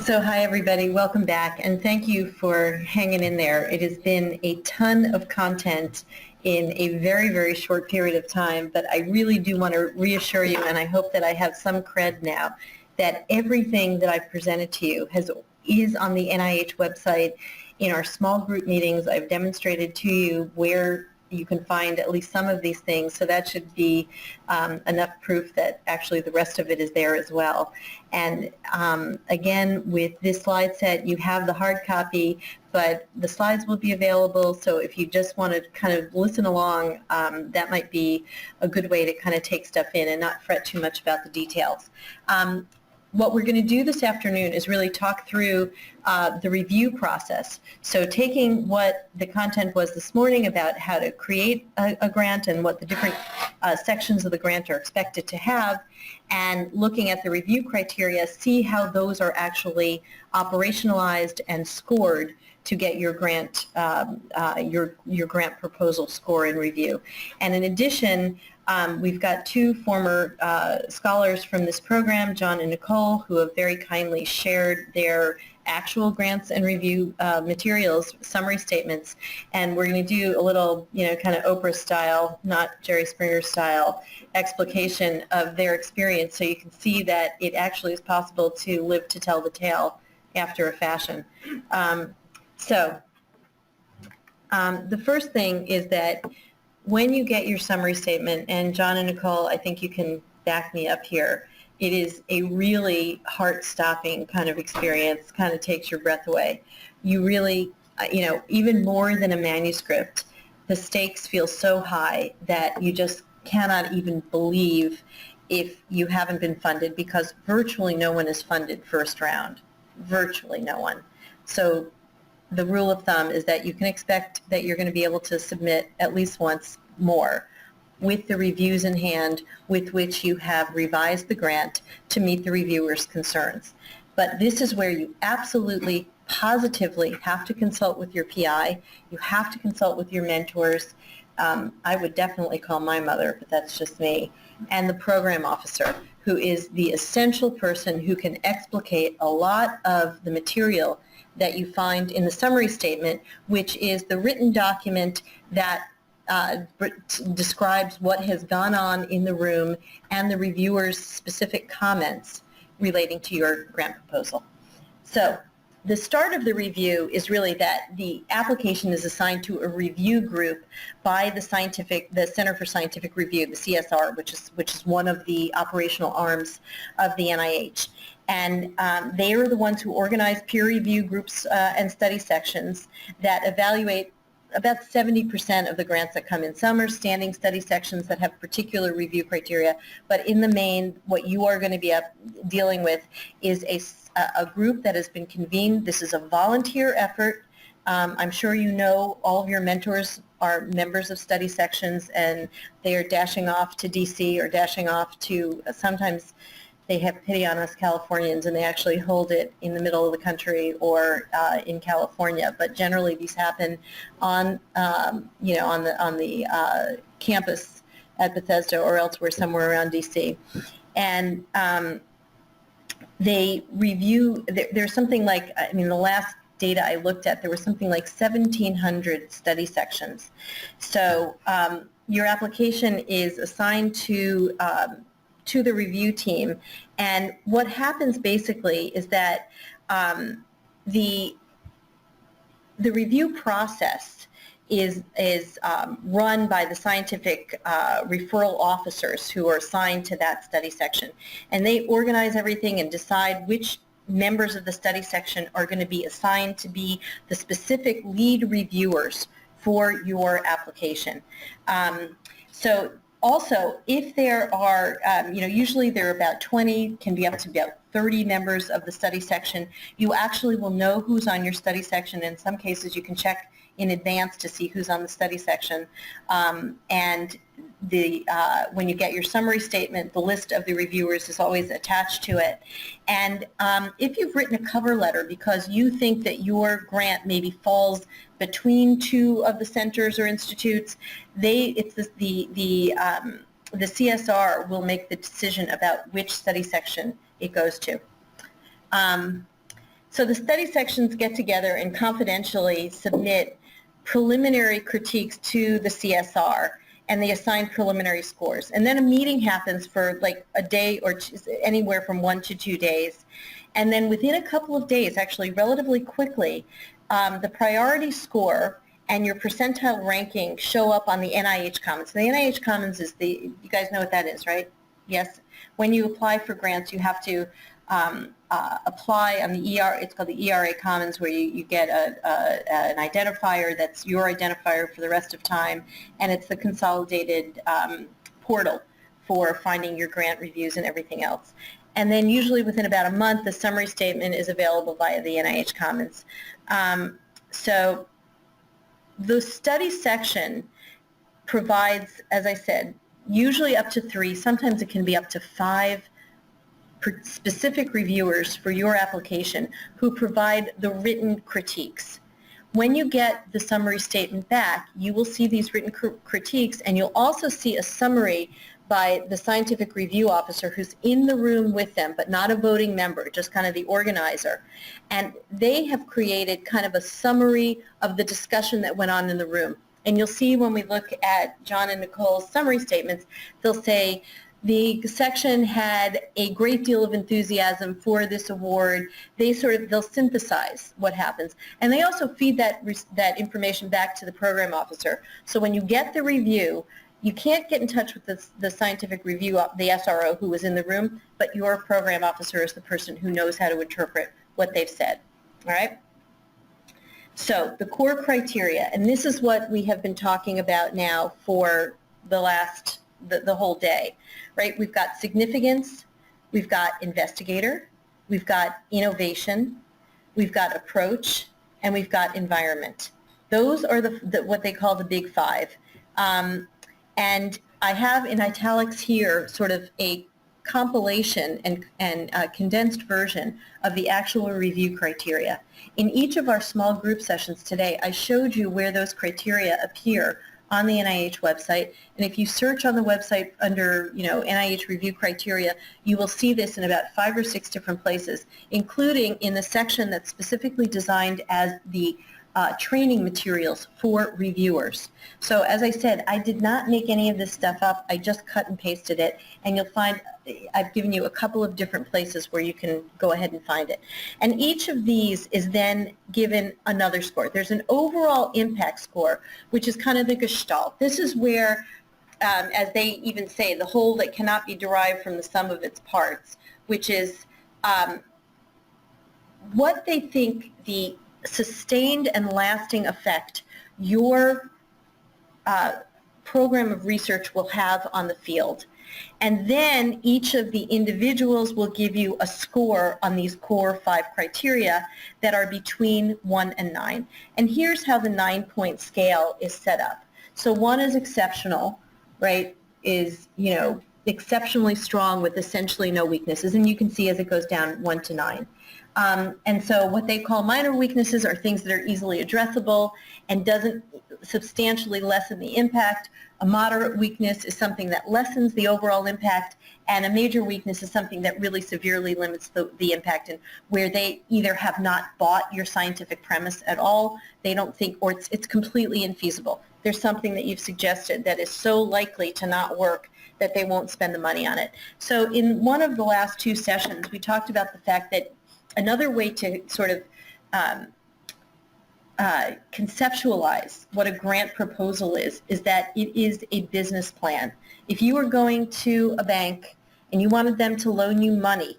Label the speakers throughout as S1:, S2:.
S1: So hi everybody, welcome back, and thank you for hanging in there. It has been a ton of content in a very, very short period of time, but I really do want to reassure you, and I hope that I have some cred now, that everything that I've presented to you is on the NIH website. In our small group meetings, I've demonstrated to you where you can find at least some of these things, so that should be enough proof that actually the rest of it is there as well. And again, with this slide set, you have the hard copy, but the slides will be available, so if you just want to kind of listen along, that might be a good way to kind of take stuff in and not fret too much about the details. What we're going to do this afternoon is really talk through the review process. So taking what the content was this morning about how to create a grant and what the different sections of the grant are expected to have, and looking at the review criteria, see how those are actually operationalized and scored to get your grant your grant proposal score in review. And in addition, we've got two former scholars from this program, John and Nicole, who have very kindly shared their actual grants and review materials, summary statements, and we're going to do a little, kind of Oprah style, not Jerry Springer style, explication of their experience, so you can see that it actually is possible to live to tell the tale after a fashion. The first thing is that when you get your summary statement, and John and Nicole, I think you can back me up here, it is a really heart-stopping kind of experience, kind of takes your breath away. You really, even more than a manuscript, the stakes feel so high that you just cannot even believe if you haven't been funded, because virtually no one is funded first round, virtually no one. So the rule of thumb is that you can expect that you're going to be able to submit at least once more with the reviews in hand with which you have revised the grant to meet the reviewer's concerns. But this is where you absolutely, positively have to consult with your PI. You have to consult with your mentors. I would definitely call my mother, but that's just me, and the program officer, who is the essential person who can explicate a lot of the material that you find in the summary statement, which is the written document that describes what has gone on in the room and the reviewer's specific comments relating to your grant proposal. So the start of the review is really that the application is assigned to a review group by the Center for Scientific Review, the CSR, which is one of the operational arms of the NIH. And they are the ones who organize peer review groups and study sections that evaluate about 70% of the grants that come in. Some are standing study sections that have particular review criteria, but in the main, what you are going to be dealing with is a group that has been convened. This is a volunteer effort. I'm sure you know all of your mentors are members of study sections, and they are dashing off to DC or dashing off to, sometimes they have pity on us Californians and they actually hold it in the middle of the country or in California. But generally these happen on, on the campus at Bethesda or elsewhere somewhere around DC. And they review, there's something like, the last data I looked at, there was something like 1,700 study sections. So your application is assigned to the review team, and what happens basically is that the review process is run by the scientific referral officers who are assigned to that study section, and they organize everything and decide which members of the study section are going to be assigned to be the specific lead reviewers for your application. So also, if there are, usually there are about 20, can be up to about 30 members of the study section, you actually will know who's on your study section. In some cases, you can check in advance to see who's on the study section. And when you get your summary statement, the list of the reviewers is always attached to it. And if you've written a cover letter because you think that your grant maybe falls between two of the centers or institutes, the CSR will make the decision about which study section it goes to. So the study sections get together and confidentially submit preliminary critiques to the CSR, and they assign preliminary scores. And then a meeting happens for like a day or anywhere from 1 to 2 days. And then within a couple of days, actually relatively quickly, the priority score and your percentile ranking show up on the NIH Commons. The NIH Commons is you guys know what that is, right? Yes. When you apply for grants, you have to apply on the it's called the ERA Commons, where you get an identifier that's your identifier for the rest of time, and it's the consolidated portal for finding your grant reviews and everything else. And then usually within about a month, the summary statement is available via the NIH Commons. So the study section provides, as I said, usually up to 3, sometimes it can be up to 5 specific reviewers for your application who provide the written critiques. When you get the summary statement back, you will see these written critiques, and you'll also see a summary by the scientific review officer who's in the room with them, but not a voting member, just kind of the organizer. And they have created kind of a summary of the discussion that went on in the room. And you'll see when we look at John and Nicole's summary statements, they'll say, the section had a great deal of enthusiasm for this award. They'll synthesize what happens. And they also feed that information back to the program officer. So when you get the review, you can't get in touch with the scientific review, the SRO who was in the room, but your program officer is the person who knows how to interpret what they've said. All right? So the core criteria, and this is what we have been talking about now for the whole day, right? We've got significance, we've got investigator, we've got innovation, we've got approach, and we've got environment. Those are what they call the big 5. And I have in italics here sort of a compilation and a condensed version of the actual review criteria. In each of our small group sessions today, I showed you where those criteria appear on the NIH website, and if you search on the website under, NIH review criteria, you will see this in about 5 or 6 different places, including in the section that's specifically designed as the training materials for reviewers. So as I said, I did not make any of this stuff up. I just cut and pasted it, and you'll find I've given you a couple of different places where you can go ahead and find it. And each of these is then given another score. There's an overall impact score, which is kind of the gestalt. This is where, as they even say, the whole that cannot be derived from the sum of its parts, which is what they think the sustained and lasting effect your program of research will have on the field. And then each of the individuals will give you a score on these core 5 criteria that are between 1 and 9. And here's how the 9-point scale is set up. So 1 is exceptional, right, is, exceptionally strong with essentially no weaknesses. And you can see as it goes down 1 to 9. And so what they call minor weaknesses are things that are easily addressable and doesn't substantially lessen the impact. A moderate weakness is something that lessens the overall impact, and a major weakness is something that really severely limits the impact, and where they either have not bought your scientific premise at all, they don't think, or it's completely infeasible. There's something that you've suggested that is so likely to not work that they won't spend the money on it. So in one of the last 2 sessions, we talked about the fact that another way to sort of conceptualize what a grant proposal is that it is a business plan. If you were going to a bank and you wanted them to loan you money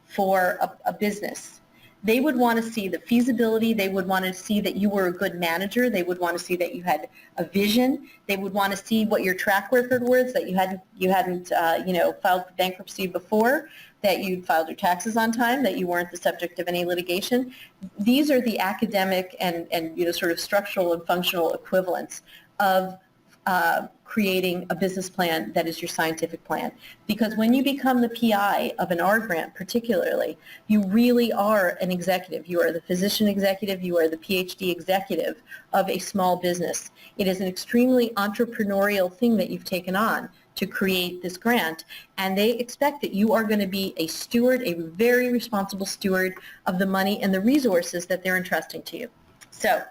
S1: for a business, they would want to see the feasibility. They would want to see that you were a good manager. They would want to see that you had a vision. They would want to see what your track record was, that you hadn't filed for bankruptcy before, that you'd filed your taxes on time, that you weren't the subject of any litigation. These are the academic and sort of structural and functional equivalents of creating a business plan that is your scientific plan. Because when you become the PI of an R grant particularly, you really are an executive. You are the physician executive, you are the PhD executive of a small business. It is an extremely entrepreneurial thing that you've taken on to create this grant, and they expect that you are going to be a steward, a very responsible steward of the money and the resources that they're entrusting to you. So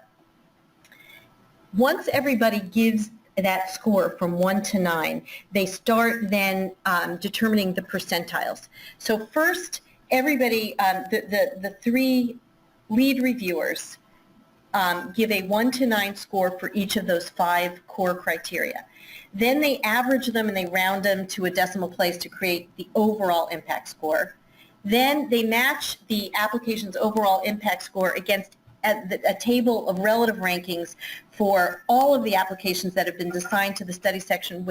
S1: once everybody gives that score from 1 to 9, they start then determining the percentiles. So first, everybody, the 3 lead reviewers give a 1 to 9 score for each of those 5 core criteria. Then they average them and they round them to a decimal place to create the overall impact score. Then they match the application's overall impact score against a table of relative rankings for all of the applications that have been assigned to the study section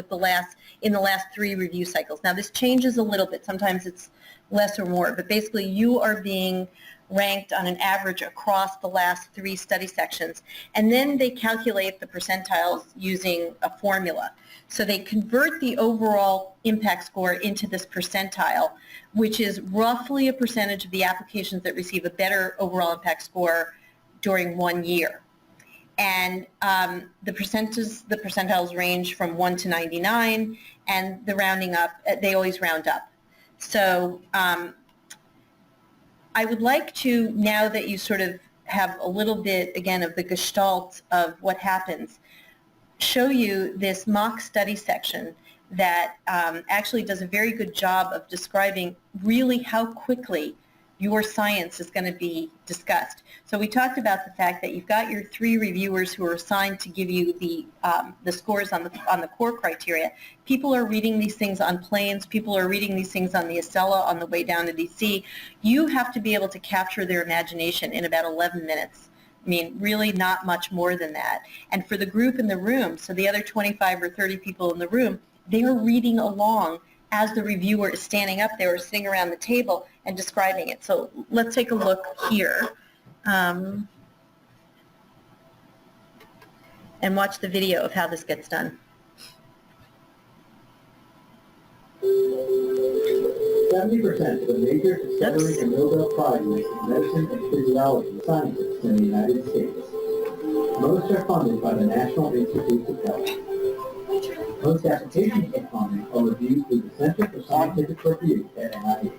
S1: in the last 3 review cycles. Now this changes a little bit. Sometimes it's less or more, but basically you are being ranked on an average across the last 3 study sections, and then they calculate the percentiles using a formula. So they convert the overall impact score into this percentile, which is roughly a percentage of the applications that receive a better overall impact score during 1 year. And the percentiles range from 1 to 99, and the rounding up, they always round up. So I would like to, now that you sort of have a little bit, again, of the gestalt of what happens, show you this mock study section that actually does a very good job of describing really how quickly your science is going to be discussed. So we talked about the fact that you've got your 3 reviewers who are assigned to give you the scores on the core criteria. People are reading these things on planes. People are reading these things on the Acela on the way down to DC. You have to be able to capture their imagination in about 11 minutes. I mean, really not much more than that. And for the group in the room, so the other 25 or 30 people in the room, they are reading along as the reviewer is standing up there or sitting around the table and describing it. So let's take a look here and watch the video of how this gets done.
S2: 70% of the major discovery and Nobel Prizes in medicine and physiology scientists in the United States. Most are funded by the National Institutes of Health. Most applications of funding are reviewed through the Center for Scientific Review at NIH.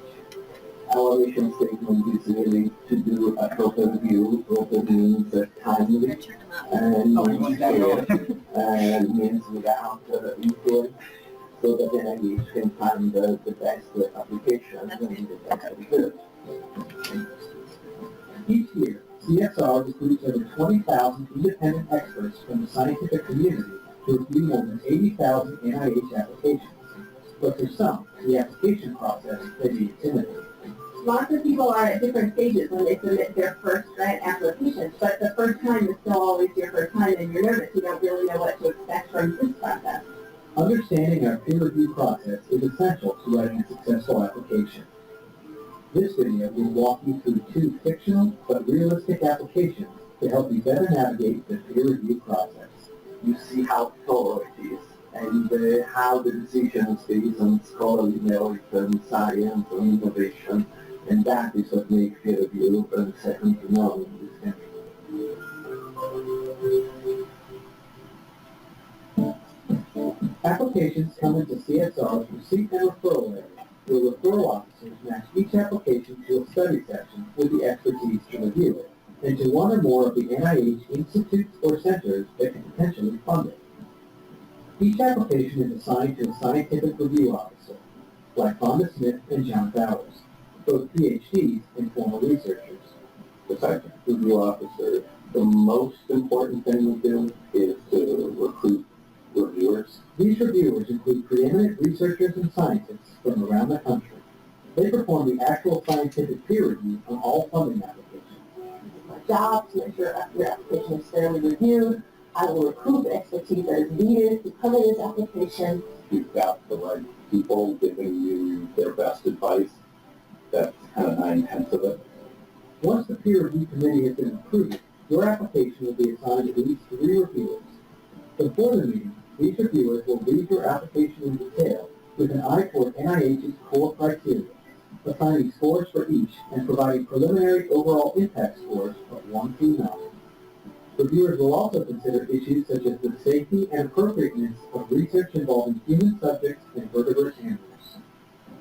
S3: Our mission statement is really to do a total review. Total means timely and fair, and means without influence, so that NIH can find the best applications and the best research.
S2: Each year, CSR recruits over 20,000 independent experts from the scientific community to review more than 80,000 NIH applications. But for some, the application process may be intimidating.
S4: Lots of people are at different stages when they submit their first grant applications, but the first time is still always your first time and you're nervous. You don't really know what to expect from this process.
S2: Understanding our peer review process is essential to writing a successful application. This video will walk you through 2 fictional but realistic applications to help you better navigate the peer review process.
S3: You see how thorough it is, and how the decisions based on scholarly merit and science and innovation, and that is what makes peer review second to none in this country.
S2: Applications come into CSR's receipt and referral area, where referral officers match each application to a study section with the expertise to review it, and to one or more of the NIH institutes or centers that can potentially fund it. Each application is assigned to a scientific review officer, like Fonda Smith and John Bowers, both PhDs and former researchers.
S3: The scientific review officer, the most important thing we do is to recruit reviewers.
S2: These reviewers include preeminent researchers and scientists from around the country. They perform the actual scientific peer review on all funding applications.
S4: My job to ensure your application is fairly reviewed. I will recruit the expertise that is needed to cover this application.
S3: You've got the right people giving you their best advice. That's kind of 9/10 of it.
S2: Once the peer review committee has been approved, your application will be assigned to at least 3 reviewers. Before the meeting, these reviewers will read your application in detail with an eye toward NIH's core criteria, assigning scores for each and providing preliminary overall impact scores of 1 through 9. Reviewers will also consider issues such as the safety and appropriateness of research involving human subjects and vertebrate animals.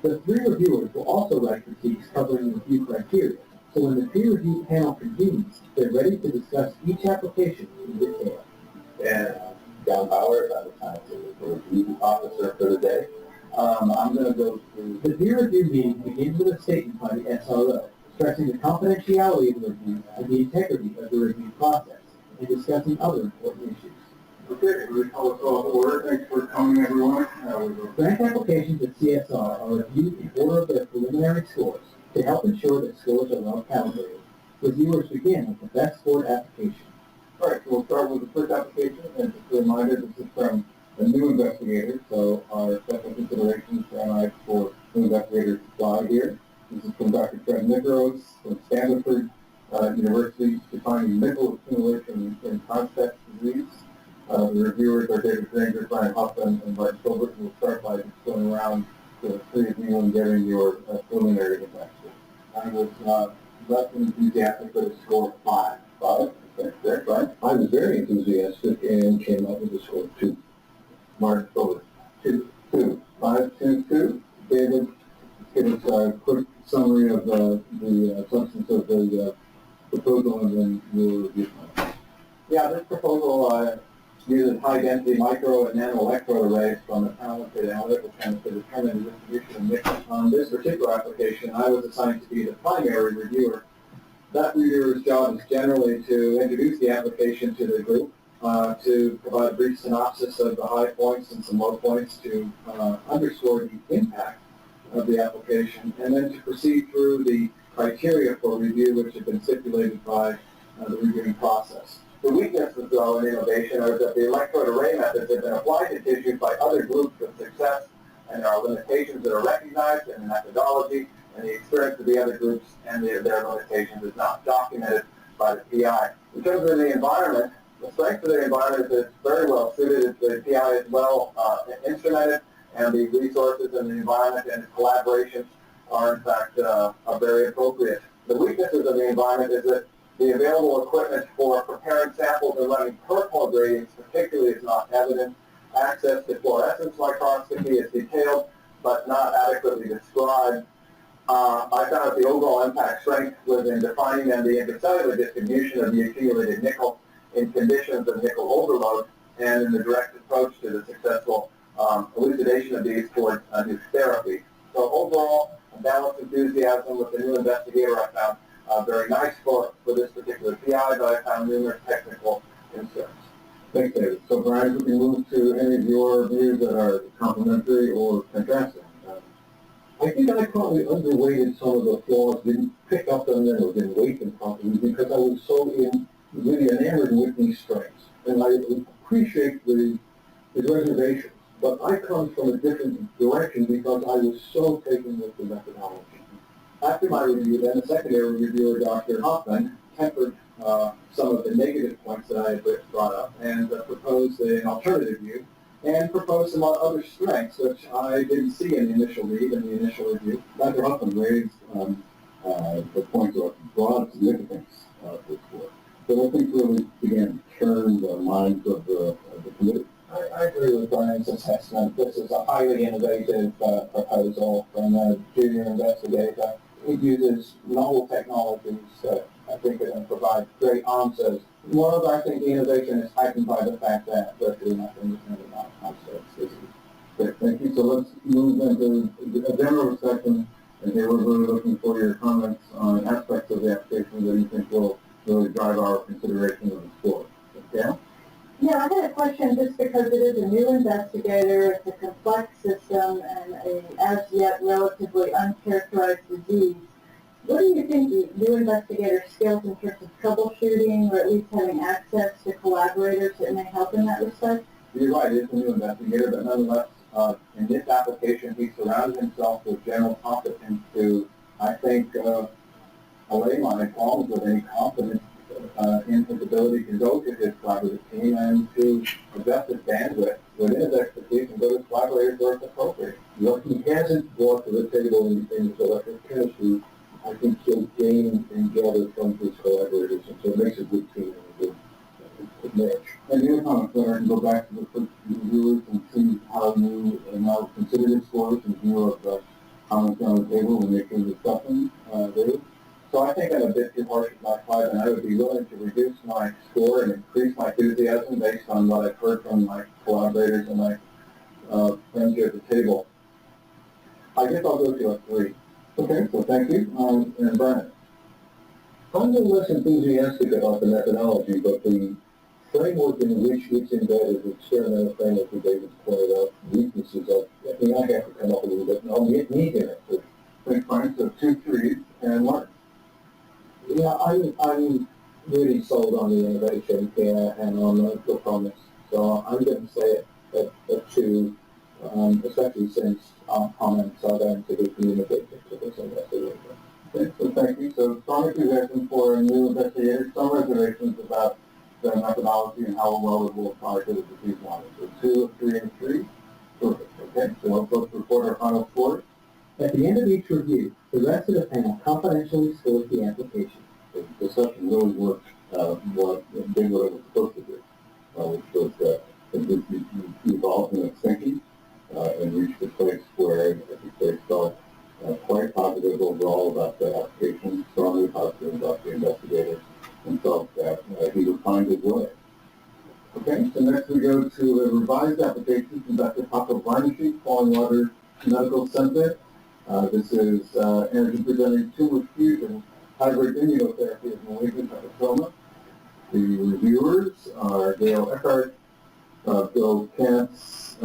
S2: The 3 reviewers will also write critiques covering review criteria, so when the peer review panel convenes, they're ready to discuss each application in detail.
S3: And John Bauer, I'm the scientific review officer for the day. I'm going to go through.
S2: The peer review meeting begins with a statement by the SRO, stressing the confidentiality of the review and the integrity of the review process, and discussing other important issues.
S3: Okay, we call it all to order. Thanks for coming, everyone.
S2: Grant applications at CSR are reviewed in order of their preliminary scores to help ensure that scores are well calibrated. Reviewers begin with the best scored application.
S3: All right, so we'll start with the first application, and just a reminder, this is from a new investigator, so our special considerations for new investigators apply here. This is from Dr. Fred Nicaros from Stanford University, defining nickel accumulation in context disease. The reviewers are David Granger, Brian Huffman, and Martin Filbert. We'll start by just going around to the 3 of you and getting your preliminary impact.
S2: I was less than enthusiastic with a score of 5.
S3: 5? That's right.
S2: I was very enthusiastic and came up with a score of 2.
S3: Martin Filbert.
S2: 2.
S3: 2. 5, 2, 2. David, give us a quick summary of the substance of the proposal, and then we'll review it.
S2: Yeah, this proposal uses high-density micro and nano-electrode arrays from a talented analytical chemist to determine the distribution of nickel. On this particular application, I was assigned to be the primary reviewer. That reviewer's job is generally to introduce the application to the group, to provide a brief synopsis of the high points and some low points to underscore the impact of the application, and then to proceed through the criteria for review which have been stipulated by the reviewing process. The weaknesses, though, in innovation are that the electrode array methods have been applied to tissues by other groups with success, and there are limitations that are recognized in the methodology, and the experience of the other groups and their limitations is not documented by the PI. In terms of the environment, the strength of the environment is very well suited. The PI is well instrumented, and the resources and the environment and collaboration are, in fact, are very appropriate. The weaknesses of the environment is that the available equipment for preparing samples and running peripheral gradients particularly is not evident. Access to fluorescence microscopy is detailed but not adequately described. I found that the overall impact strength was in defining and the intracellular distribution of the accumulated nickel in conditions of nickel overload and in the direct approach to the successful elucidation of these towards nuke therapy. So overall, a balanced enthusiasm with the new investigator I found very nice for this particular PI, but I found numerous technical concerns.
S3: Thanks, David. So, Brian, we can move to any of your views that are complementary or contrasting.
S2: I think I probably underweighted some of the flaws, didn't pick up on them or didn't weight them properly because I was so really enamored with these strengths. And I appreciate the reservations, but I come from a different direction because I was so taken with the methodology. After my review, then the secondary reviewer, Dr. Hoffman, tempered some of the negative points that I had brought up and proposed an alternative view and proposed some other strengths which I didn't see in the initial read and the initial review.
S3: Dr. Huffman raised the point of broad significance of this work. So I think really began to turn the minds of the committee.
S2: I agree with Brian's assessment. This is a highly innovative proposal from a junior investigator. It uses novel technologies that I think are going to provide great answers. Moreover, I think the innovation is heightened by the fact that virtually nothing is really not concepts.
S3: Great, thank you. So let's move into a general section, and here we're really looking for your comments on aspects of the application that you think will really drive our consideration of the score. Yeah?
S4: Yeah, I had a question just because it is a new investigator, it's a complex system, and a as yet relatively uncharacterized disease. What do you think the new investigator's skills in terms of troubleshooting or at least having access to collaborators that may help in that respect?
S2: You're right, it's a new investigator, but nonetheless, in this application, he surrounded himself with general competence to, I think, allay my qualms with any confidence in his ability to go to his collaborative team and to adjust his bandwidth within his expertise and go to collaborators where it's appropriate.
S3: What he hasn't brought to the table in his electrochemistry, I think he'll gain and gather from his collaborators, and so it makes a good team and a good go back to the first reviewers and see how you now consider your scores in view of the comments on the table when they can discussion there. So I think I'm a bit too harsh with my 5, and I would be willing to reduce my score and increase my enthusiasm based on what I've heard from my collaborators and my friends here at the table. I guess I'll go to a 3. Okay, so thank you. And Brian? I'm a little less enthusiastic about the methodology, but the framework in which it's embedded, the experimental framework that David's pointed out, weaknesses of, I mean, I have to come up a little bit, and I'll meet in it. So, thanks, Brian. So 2 3s, and Mark?
S2: Yeah, I'm really sold on the innovation here and on the promise. So I'm going to say it at 2, especially since our comments are going to be communicated to this investigation.
S3: Okay, so thank you. So strong enthusiasm for a new investigator, some reservations about the methodology and how well it will apply to the disease model. So 2, 3, and 3. Perfect. Okay, so let's report our final scores.
S2: At the end of each review, the rest of the panel confidentially scores the application.
S3: The discussion really worked what it did what it was supposed to do, which was evolved in its thinking and reached a place where I think they felt quite positive overall about the application, strongly positive about the investigator, and felt that he would find his way. Okay, so next we go to a revised application from Dr. Paco Varnashik, Falling Water Medical Center. This is antigen-presenting tumor fusion hybrid immunotherapy of malignant hepatoma. The reviewers are Gail Eckhart, Bill Kantz,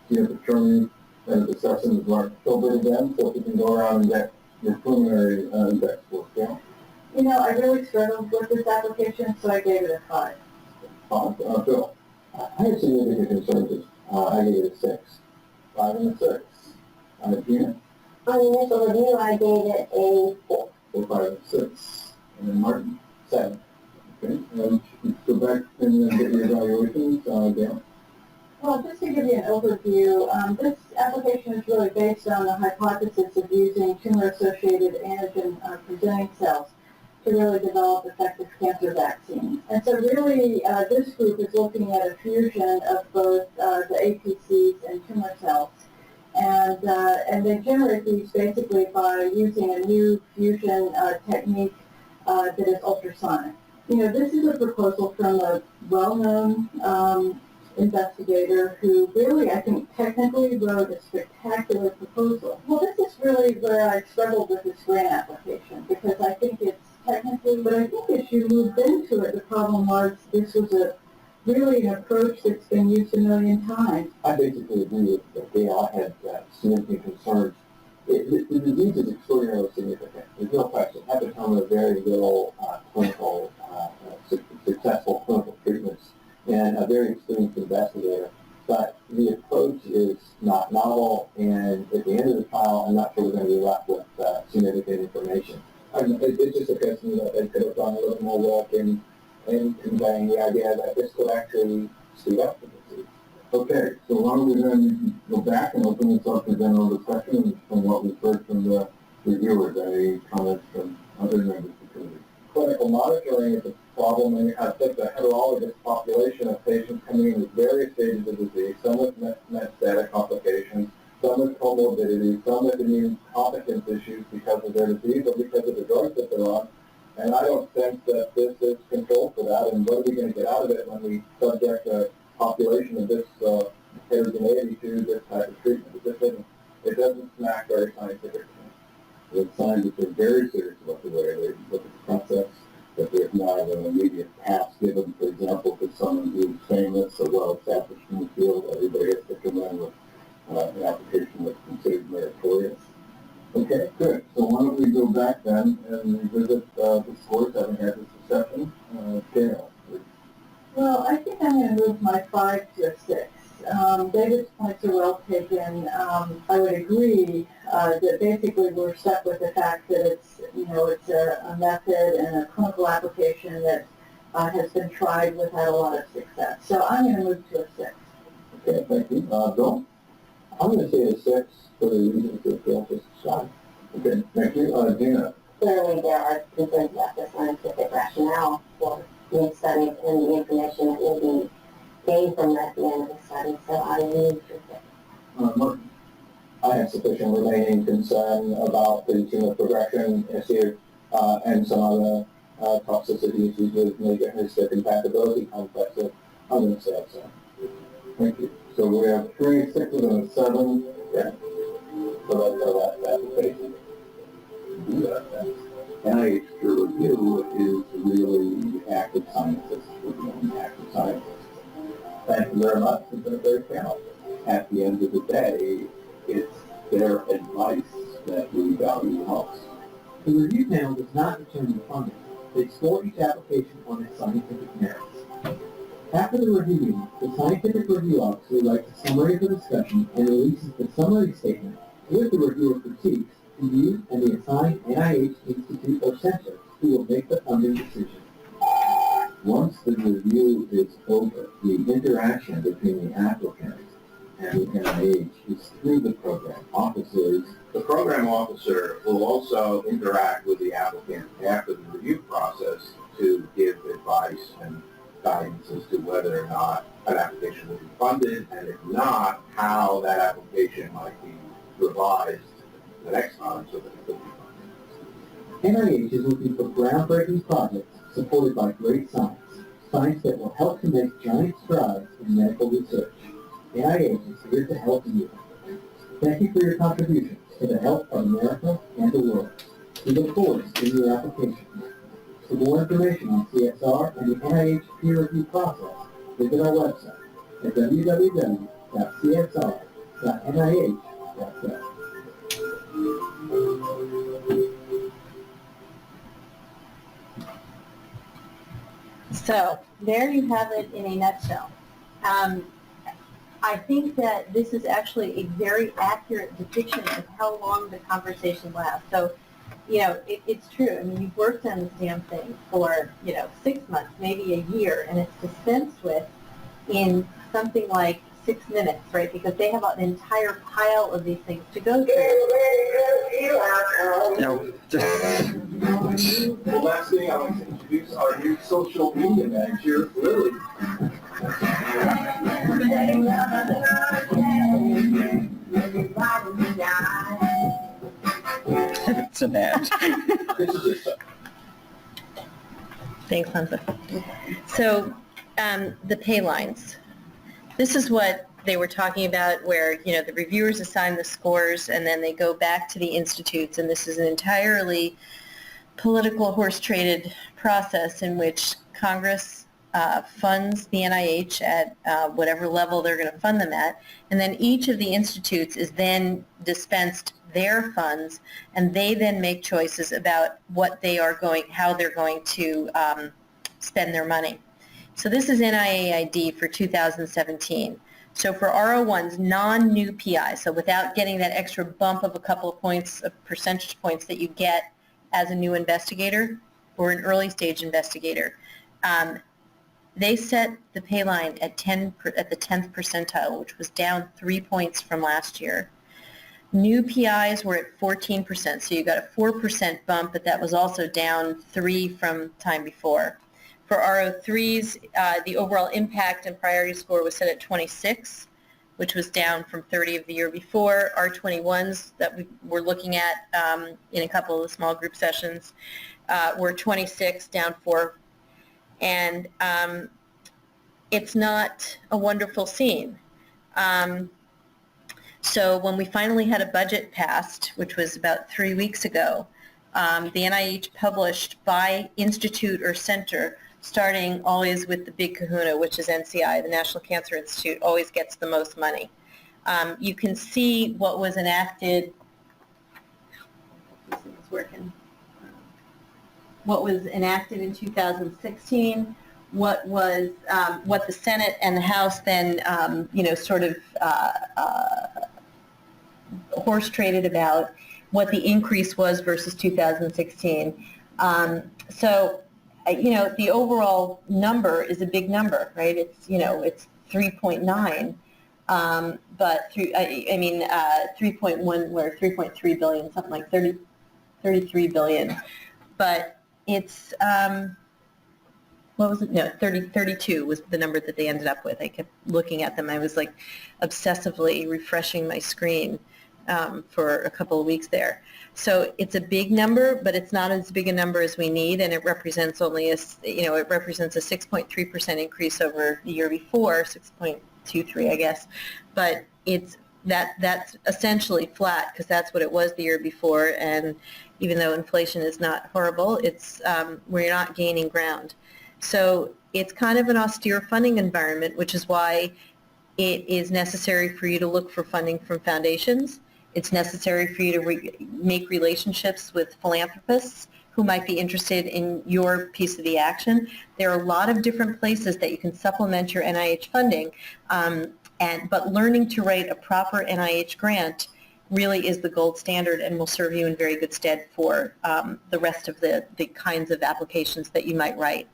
S3: Gina Petroni, and the discussion is Mark Filbert again. So if you can go around and get your preliminary index for Gail.
S4: You know, I really struggled with this application, so I gave it a 5.
S3: Bill.
S2: I had significant concerns. I gave it a 6.
S3: 5 and a 6. Gina.
S5: On the initial review, I gave it a 4.
S3: 4, 5, and 6. And then Martin.
S2: 7.
S3: Okay, and go back and then get your evaluations, Gail.
S4: Well, just to give you an overview, this application is really based on the hypothesis of using tumor-associated antigen-presenting cells to really develop effective cancer vaccines. And so really, this group is looking at a fusion of both the APCs and tumor cells. And they generate these basically by using a new fusion technique that is ultrasonic. You know, this is a proposal from a well-known investigator who really, I think, technically wrote a spectacular proposal. Well, this is really where I struggled with this grant application, because I think it's technically, but I think as you moved into it, the problem was this was really an approach that's been used a million times.
S2: I basically agree with Gail. I had significant concerns. The disease is extraordinarily significant. There's no question. Hepatoma, very little clinical, successful clinical treatments, and a very experienced investigator. But the approach is not novel, and at the end of the trial, I'm not sure we're going to be left with significant information. It just occurs to me that they could have done a little more work in conveying the idea that this could actually speed up the disease.
S3: Okay, so why don't we then go back and open this up to general discussion from what we've heard from the reviewers. Any comments from other members of the committee?
S2: Clinical monitoring is a problem, and you have such a heterologous population of patients coming in with various stages of disease, some with metastatic complications, some with comorbidity, some with immune competence issues because of their disease or because of the drugs that they're on. And I don't think that this is controlled for that. And what are we going to get out of it when we subject a population of this heterogeneity to this type of treatment? It doesn't smack very scientific.
S3: The scientists are very serious about the way they look at the concepts, that there's not an immediate pass given, for example, to someone who's famous or well-established in the field. Everybody has to come in with an application that's considered meritorious. Okay, good. So why don't we go back then and revisit the scores, having had this discussion. Gail, please.
S4: Well, I think I'm going to move my 5 to a 6. David's points are well taken. I would agree that basically we're stuck with the fact that it's, you know, it's a method and a clinical application that has been tried without a lot of success. So I'm going to move to a 6.
S3: Okay, thank you. Bill?
S2: I'm going to say a 6 for the reasons that Gail just described.
S3: Okay, thank you. Gina?
S5: Clearly, there are concerns about the scientific rationale for being studied and the information that will be gain from that at the end of the study, so I need to.
S3: I have sufficient remaining concern about the tumor progression issue and some other toxicity issues with major histocompatibility complexes. I'm going to say so. Thank you. So we have 3 6s and a 7. Yeah. So that's application. NIH peer review is really active scientists reviewing active scientists. Thank you very much. It's been a great panel. At the end of the day, it's their advice that we value most.
S2: The review panel does not determine funding. They explore each application on its scientific merits. After the review meeting, the scientific review officer writes a summary of the discussion and releases the summary statement with the reviewer critiques to you and the assigned NIH institute or center who will make the funding decision.
S3: Once the review is over, the interaction between the applicant and the NIH is through the program officers.
S6: The program officer will also interact with the applicant after the review process to give advice and guidance as to whether or not an application will be funded, and if not, how that application might be revised the next time so that it could be funded.
S2: NIH is looking for groundbreaking projects supported by great science, science that will help to make giant strides in medical research. NIH is here to help you. Thank you for your contributions to the health of America and the world. We look forward to seeing your application. For more information on CSR and the NIH peer review process, visit our website at www.csr.nih.gov.
S1: So there you have it in a nutshell. I think that this is actually a very accurate depiction of how long the conversation lasts. So, you know, it's true. I mean, you've worked on this damn thing for, 6 months, maybe a year, and it's dispensed with in something like 6 minutes, right? Because they have an entire pile of these things to go through.
S7: No, just
S3: The last thing I want to introduce our new social media manager, Lily.
S7: it's an ad.
S3: This is just
S1: Thanks, Hansa. So the pay lines. This is what they were talking about where, the reviewers assign the scores and then they go back to the institutes, and this is an entirely political horse-traded process in which Congress funds the NIH at whatever level they're going to fund them at, and then each of the institutes is then dispensed their funds, and they then make choices about how they're going to spend their money. So this is NIAID for 2017. So for R01's non-new PI, so without getting that extra bump of a couple of points, of percentage points that you get as a new investigator or an early stage investigator, they set the pay line at the 10th percentile, which was down 3 points from last year. New PIs were at 14%, so you got a 4% bump, but that was also down 3 from time before. For R03s, the overall impact and priority score was set at 26, which was down from 30 of the year before. R21s that we were looking at in a couple of the small group sessions were 26, down 4. And it's not a wonderful scene. So when we finally had a budget passed, which was about 3 weeks ago, the NIH published by institute or center, starting always with the big kahuna, which is NCI, the National Cancer Institute, always gets the most money. You can see what was enacted. This is working. What was enacted in 2016, what the Senate and the House then, sort of horse traded about, what the increase was versus 2016. The overall number is a big number, right? It's 3.9, but 3.1 or 3.3 billion, something like 33 billion. But it's what was it? No, 32 was the number that they ended up with. I kept looking at them. I was like obsessively refreshing my screen for a couple of weeks there. So it's a big number, but it's not as big a number as we need, and it represents only it represents a 6.3% increase over the year before, 6.23, I guess. But that's essentially flat because that's what it was the year before, and even though inflation is not horrible, we're not gaining ground. So it's kind of an austere funding environment, which is why it is necessary for you to look for funding from foundations. It's necessary for you to make relationships with philanthropists who might be interested in your piece of the action. There are a lot of different places that you can supplement your NIH funding, but learning to write a proper NIH grant really is the gold standard and will serve you in very good stead for the rest of the kinds of applications that you might write.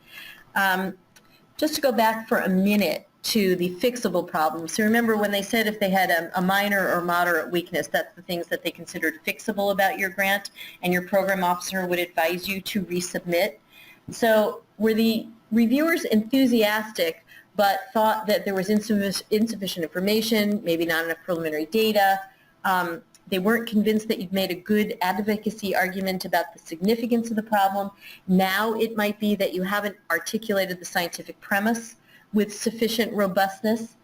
S1: Just to go back for a minute to the fixable problems. So remember when they said if they had a minor or moderate weakness, that's the things that they considered fixable about your grant, and your program officer would advise you to resubmit. So were the reviewers enthusiastic but thought that there was insufficient information, maybe not enough preliminary data? They weren't convinced that you'd made a good advocacy argument about the significance of the problem. Now it might be that you haven't articulated the scientific premise with sufficient robustness.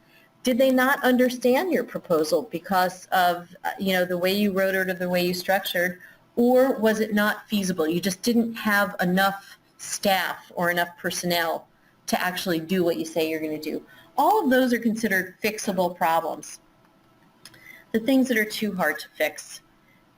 S1: Did they not understand your proposal because of the way you wrote it or the way you structured, or was it not feasible? You just didn't have enough staff or enough personnel to actually do what you say you're going to do. All of those are considered fixable problems. The things that are too hard to fix,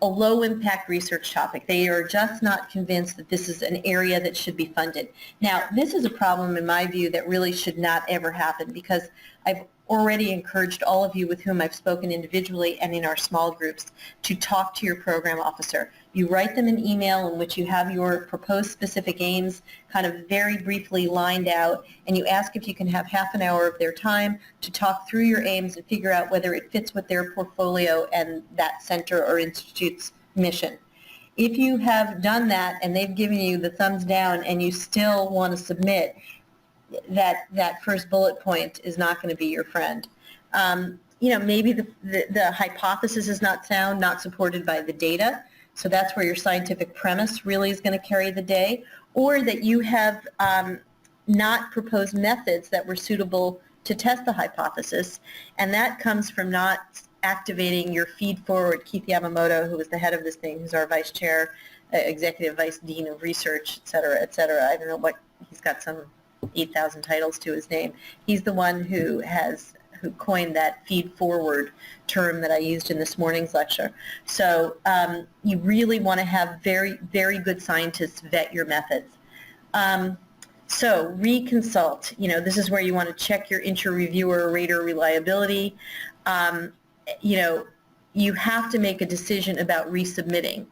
S1: a low-impact research topic. They are just not convinced that this is an area that should be funded. Now, this is a problem, in my view, that really should not ever happen because I've already encouraged all of you with whom I've spoken individually and in our small groups to talk to your program officer. You write them an email in which you have your proposed specific aims kind of very briefly lined out, and you ask if you can have half an hour of their time to talk through your aims and figure out whether it fits with their portfolio and that center or institute's mission. If you have done that and they've given you the thumbs down and you still want to submit, that first bullet point is not going to be your friend. Maybe the hypothesis is not sound, not supported by the data, so that's where your scientific premise really is going to carry the day, or that you have not proposed methods that were suitable to test the hypothesis, and that comes from not activating your feed forward. Keith Yamamoto, who is the head of this thing, who's our vice chair, executive vice dean of research, et cetera, et cetera. I don't know what, he's got some 8,000 titles to his name. He's the one who coined that feed forward term that I used in this morning's lecture. So you really want to have very, very good scientists vet your methods. So reconsult, this is where you want to check your inter-reviewer rater reliability. You have to make a decision about resubmitting.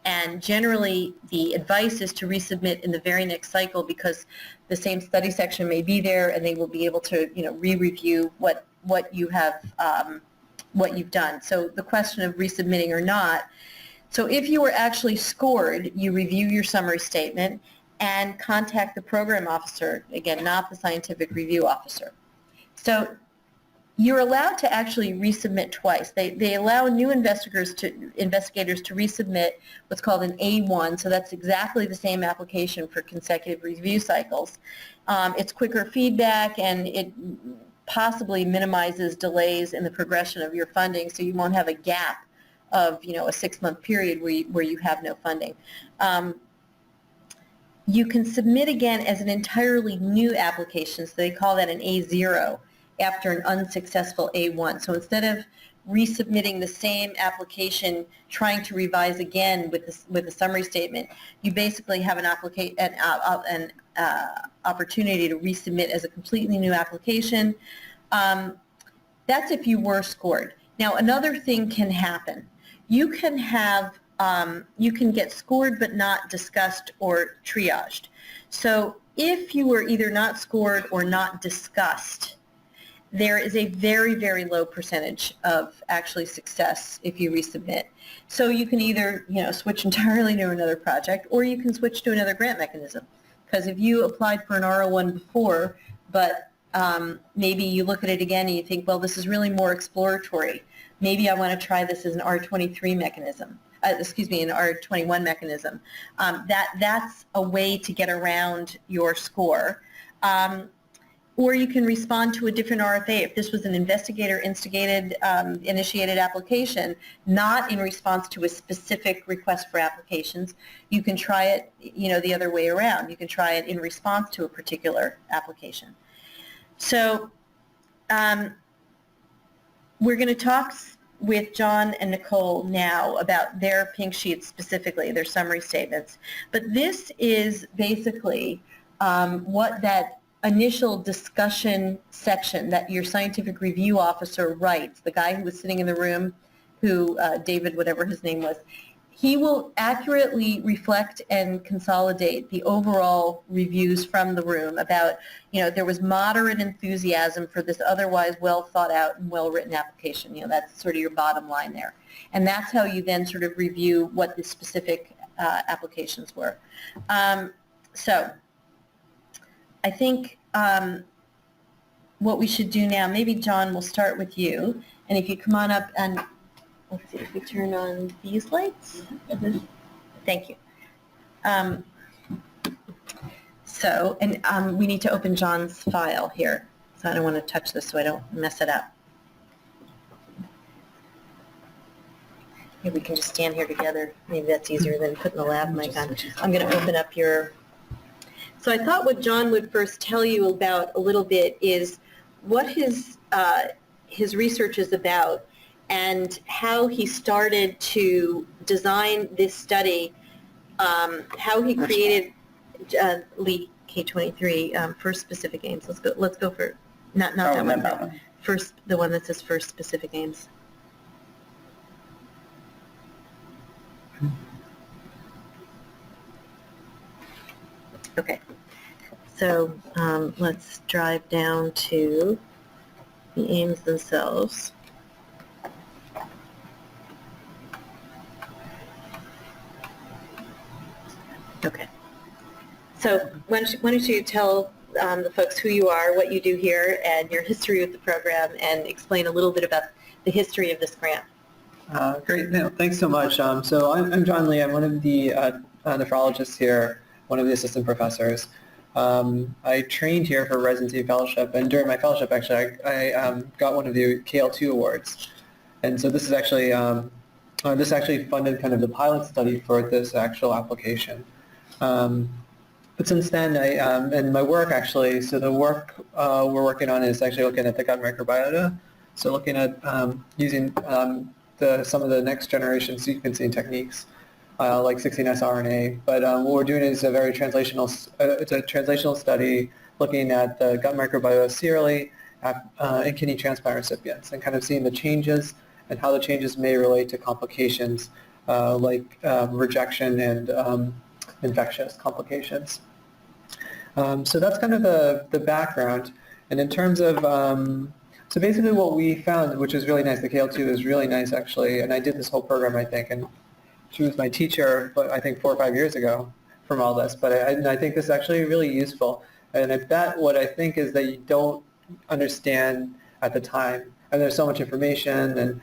S1: And generally, the advice is to resubmit in the very next cycle because the same study section may be there, and they will be able to, re-review what you have, what you've done. So the question of resubmitting or not. So if you were actually scored, you review your summary statement and contact the program officer. Again, not the scientific review officer. So you're allowed to actually resubmit twice. They allow new investigators to resubmit what's called an A1, so that's exactly the same application for consecutive review cycles. It's quicker feedback, and it possibly minimizes delays in the progression of your funding, so you won't have a gap of a 6-month period where you have no funding. You can submit again as an entirely new application, so they call that an A0. After an unsuccessful A1. So instead of resubmitting the same application, trying to revise again with the summary statement, you basically have an opportunity to resubmit as a completely new application. That's if you were scored. Now another thing can happen. You can get scored but not discussed or triaged. So if you were either not scored or not discussed, there is a very, very low percentage of actually success if you resubmit. So you can either, switch entirely to another project, or you can switch to another grant mechanism. Because if you applied for an R01 before, but maybe you look at it again and you think, well, this is really more exploratory. Maybe I want to try this as an R23 mechanism. An R21 mechanism. That's a way to get around your score. Or you can respond to a different RFA. If this was an investigator-instigated, initiated application, not in response to a specific request for applications, you can try it, the other way around. You can try it in response to a particular application. So we're going to talk with John and Nicole now about their pink sheets specifically, their summary statements. But this is basically what that initial discussion section that your scientific review officer writes, the guy who was sitting in the room, who, David, whatever his name was, he will accurately reflect and consolidate the overall reviews from the room about, there was moderate enthusiasm for this otherwise well thought out and well written application. That's sort of your bottom line there. And that's how you then sort of review what the specific applications were. So I think what we should do now, maybe John, we'll start with you. And if you come on up and let's see if we turn on these lights. Thank you. We need to open John's file here. So I don't want to touch this so I don't mess it up. Maybe we can just stand here together. Maybe that's easier than putting the lab mic on. I'm going to open up your... So I thought what John would first tell you about a little bit is what his research is about, and how he started to design this study, how he created Lee K23 for specific aims. Let's go for not that one.
S7: That one.
S1: First, the one that says first specific aims. Okay. So let's drive down to the aims themselves. Okay. So why don't you tell the folks who you are, what you do here, and your history with the program, and explain a little bit about the history of this grant.
S8: Great. No, thanks so much. So I'm John Lee. I'm one of the nephrologists here, one of the assistant professors. I trained here for residency and fellowship, and during my fellowship, actually, I got one of the KL2 awards. And so this is actually, this actually funded kind of the pilot study for this actual application. But since then, and my work actually, so the work we're working on is actually looking at the gut microbiota. So looking at using some of the next generation sequencing techniques, like 16S RNA. But what we're doing is a very translational, it's a translational study looking at the gut microbiota serially in kidney transplant recipients, and kind of seeing the changes and how the changes may relate to complications like rejection and infectious complications. So that's kind of the background. And in terms of, so basically what we found, which is really nice, the KL2 is really nice actually, and I did this whole program, I think, and she was my teacher, but I think 4 or 5 years ago from all this, but I think this is actually really useful. And what I think is that you don't understand at the time, and there's so much information, and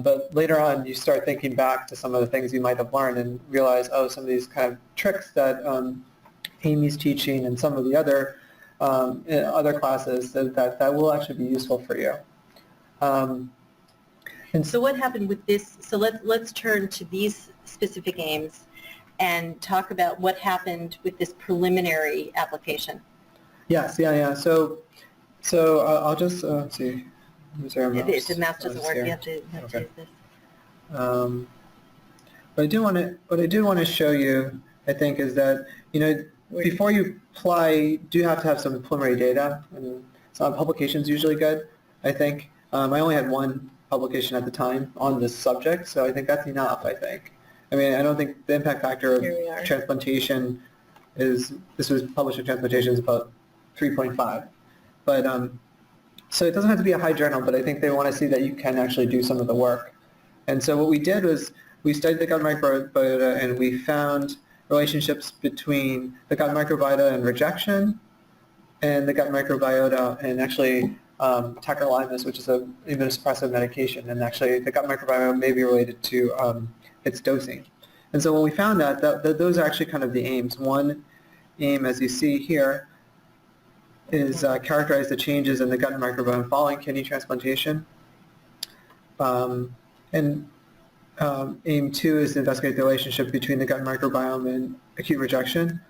S8: but later on you start thinking back to some of the things you might have learned and realize, oh, some of these kind of tricks that Amy's teaching and some of the other classes that will actually be useful for you.
S1: And so what happened with this? So let's turn to these specific aims and talk about what happened with this preliminary application.
S8: Yes, yeah. So I'll just let's see. Is there a mouse?
S1: The mouse doesn't work.
S8: Here.
S1: You have to use this.
S8: What I do want to show you, I think, is that before you apply, you do have to have some preliminary data, and so publication's usually good. I think I only had one publication at the time on this subject, so I think that's enough. I think. I mean, I don't think the impact factor of transplantation this was published in Transplantation is about 3.5, but so it doesn't have to be a high journal, but I think they want to see that you can actually do some of the work. And so what we did was we studied the gut microbiota, and we found relationships between the gut microbiota and rejection and the gut microbiota and actually tacrolimus, which is an immunosuppressive medication, and actually the gut microbiome may be related to its dosing. And so when we found that those are actually kind of the aims. One aim, as you see here, is characterize the changes in the gut microbiome following kidney transplantation. And aim 2 is to investigate the relationship between the gut microbiome and acute rejection.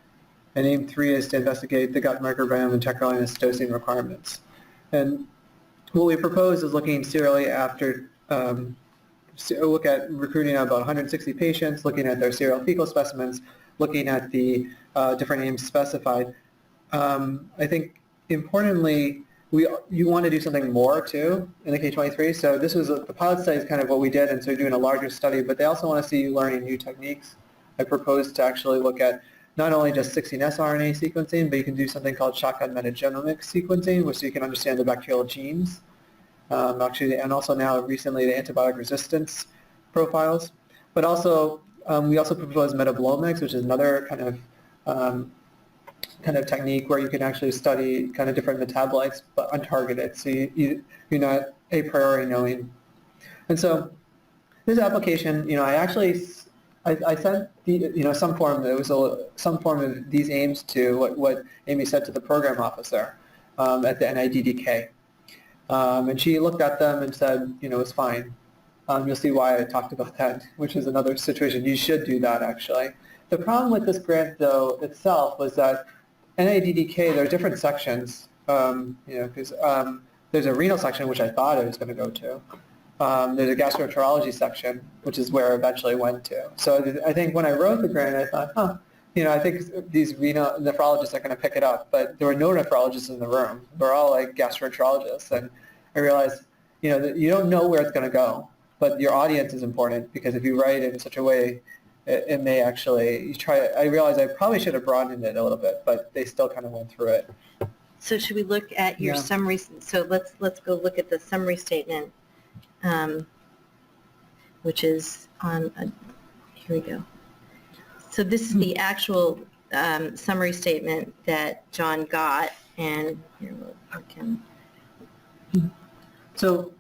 S8: And aim 3 is to investigate the gut microbiome and tacrolimus dosing requirements. And what we propose is looking serially after, look at recruiting about 160 patients, looking at their serial fecal specimens, looking at the different aims specified. I think importantly, you want to do something more too in the K23. So this was the pilot study is kind of what we did, and so doing a larger study, but they also want to see you learning new techniques. I propose to actually look at not only just 16S RNA sequencing, but you can do something called shotgun metagenomic sequencing, which you can understand the bacterial genes, actually, and also now recently the antibiotic resistance profiles. But also, we also propose metabolomics, which is another kind of technique where you can actually study kind of different metabolites, but untargeted, so you're not a priori knowing. And so this application, I sent some form. There was some form of these aims to what Amy said to the program officer at the NIDDK, and she looked at them and said, it's fine. You'll see why I talked about that, which is another situation. You should do that actually. The problem with this grant though itself was that NIDDK, there are different sections, because there's a renal section, which I thought I was going to go to. There's a gastroenterology section, which is where I eventually went to. So I think when I wrote the grant, I thought, I think these renal nephrologists are going to pick it up. But there were no nephrologists in the room. They're all like gastroenterologists. And I realized, that you don't know where it's going to go, but your audience is important, because if you write it in such a way, it may actually, I realized I probably should have broadened it a little bit, but they still kind of went through it.
S1: So should we look at your summary? So let's go look at the summary statement, which is on, here we go. So this is the actual summary statement that John got, and here we'll look him.
S8: So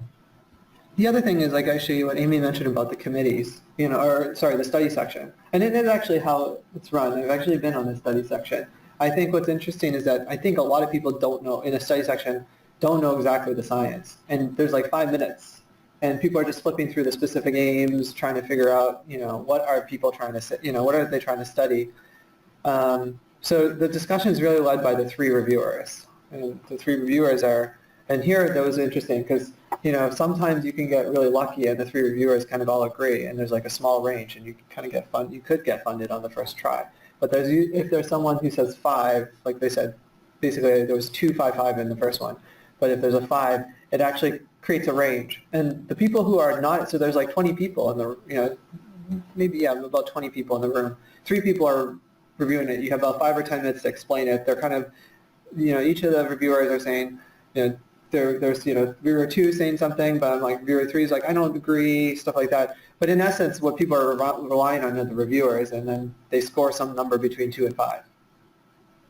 S8: the other thing is, like actually what Amy mentioned about the committees, the study section. And it is actually how it's run. I've actually been on the study section. I think what's interesting is that I think a lot of people don't know, in a study section, don't know exactly the science. And there's like 5 minutes, and people are just flipping through the specific aims, trying to figure out, what are people trying to, what are they trying to study. So the discussion is really led by the 3 reviewers. And the 3 reviewers are, and here that was interesting because, sometimes you can get really lucky and the 3 reviewers kind of all agree, and there's like a small range, and you kind of get you could get funded on the first try. But if there's someone who says 5, like they said, basically there was 255 in the first one, but if there's a 5, it actually creates a range. And the people who are not, so there's like 20 people in the, about 20 people in the room. 3 people are reviewing it. You have about 5 or 10 minutes to explain it. They're kind of, each of the reviewers are saying, there's reviewer 2 saying something, but I'm like, reviewer 3 is like, I don't agree, stuff like that. But in essence, what people are relying on are the reviewers, and then they score some number between 2 and 5.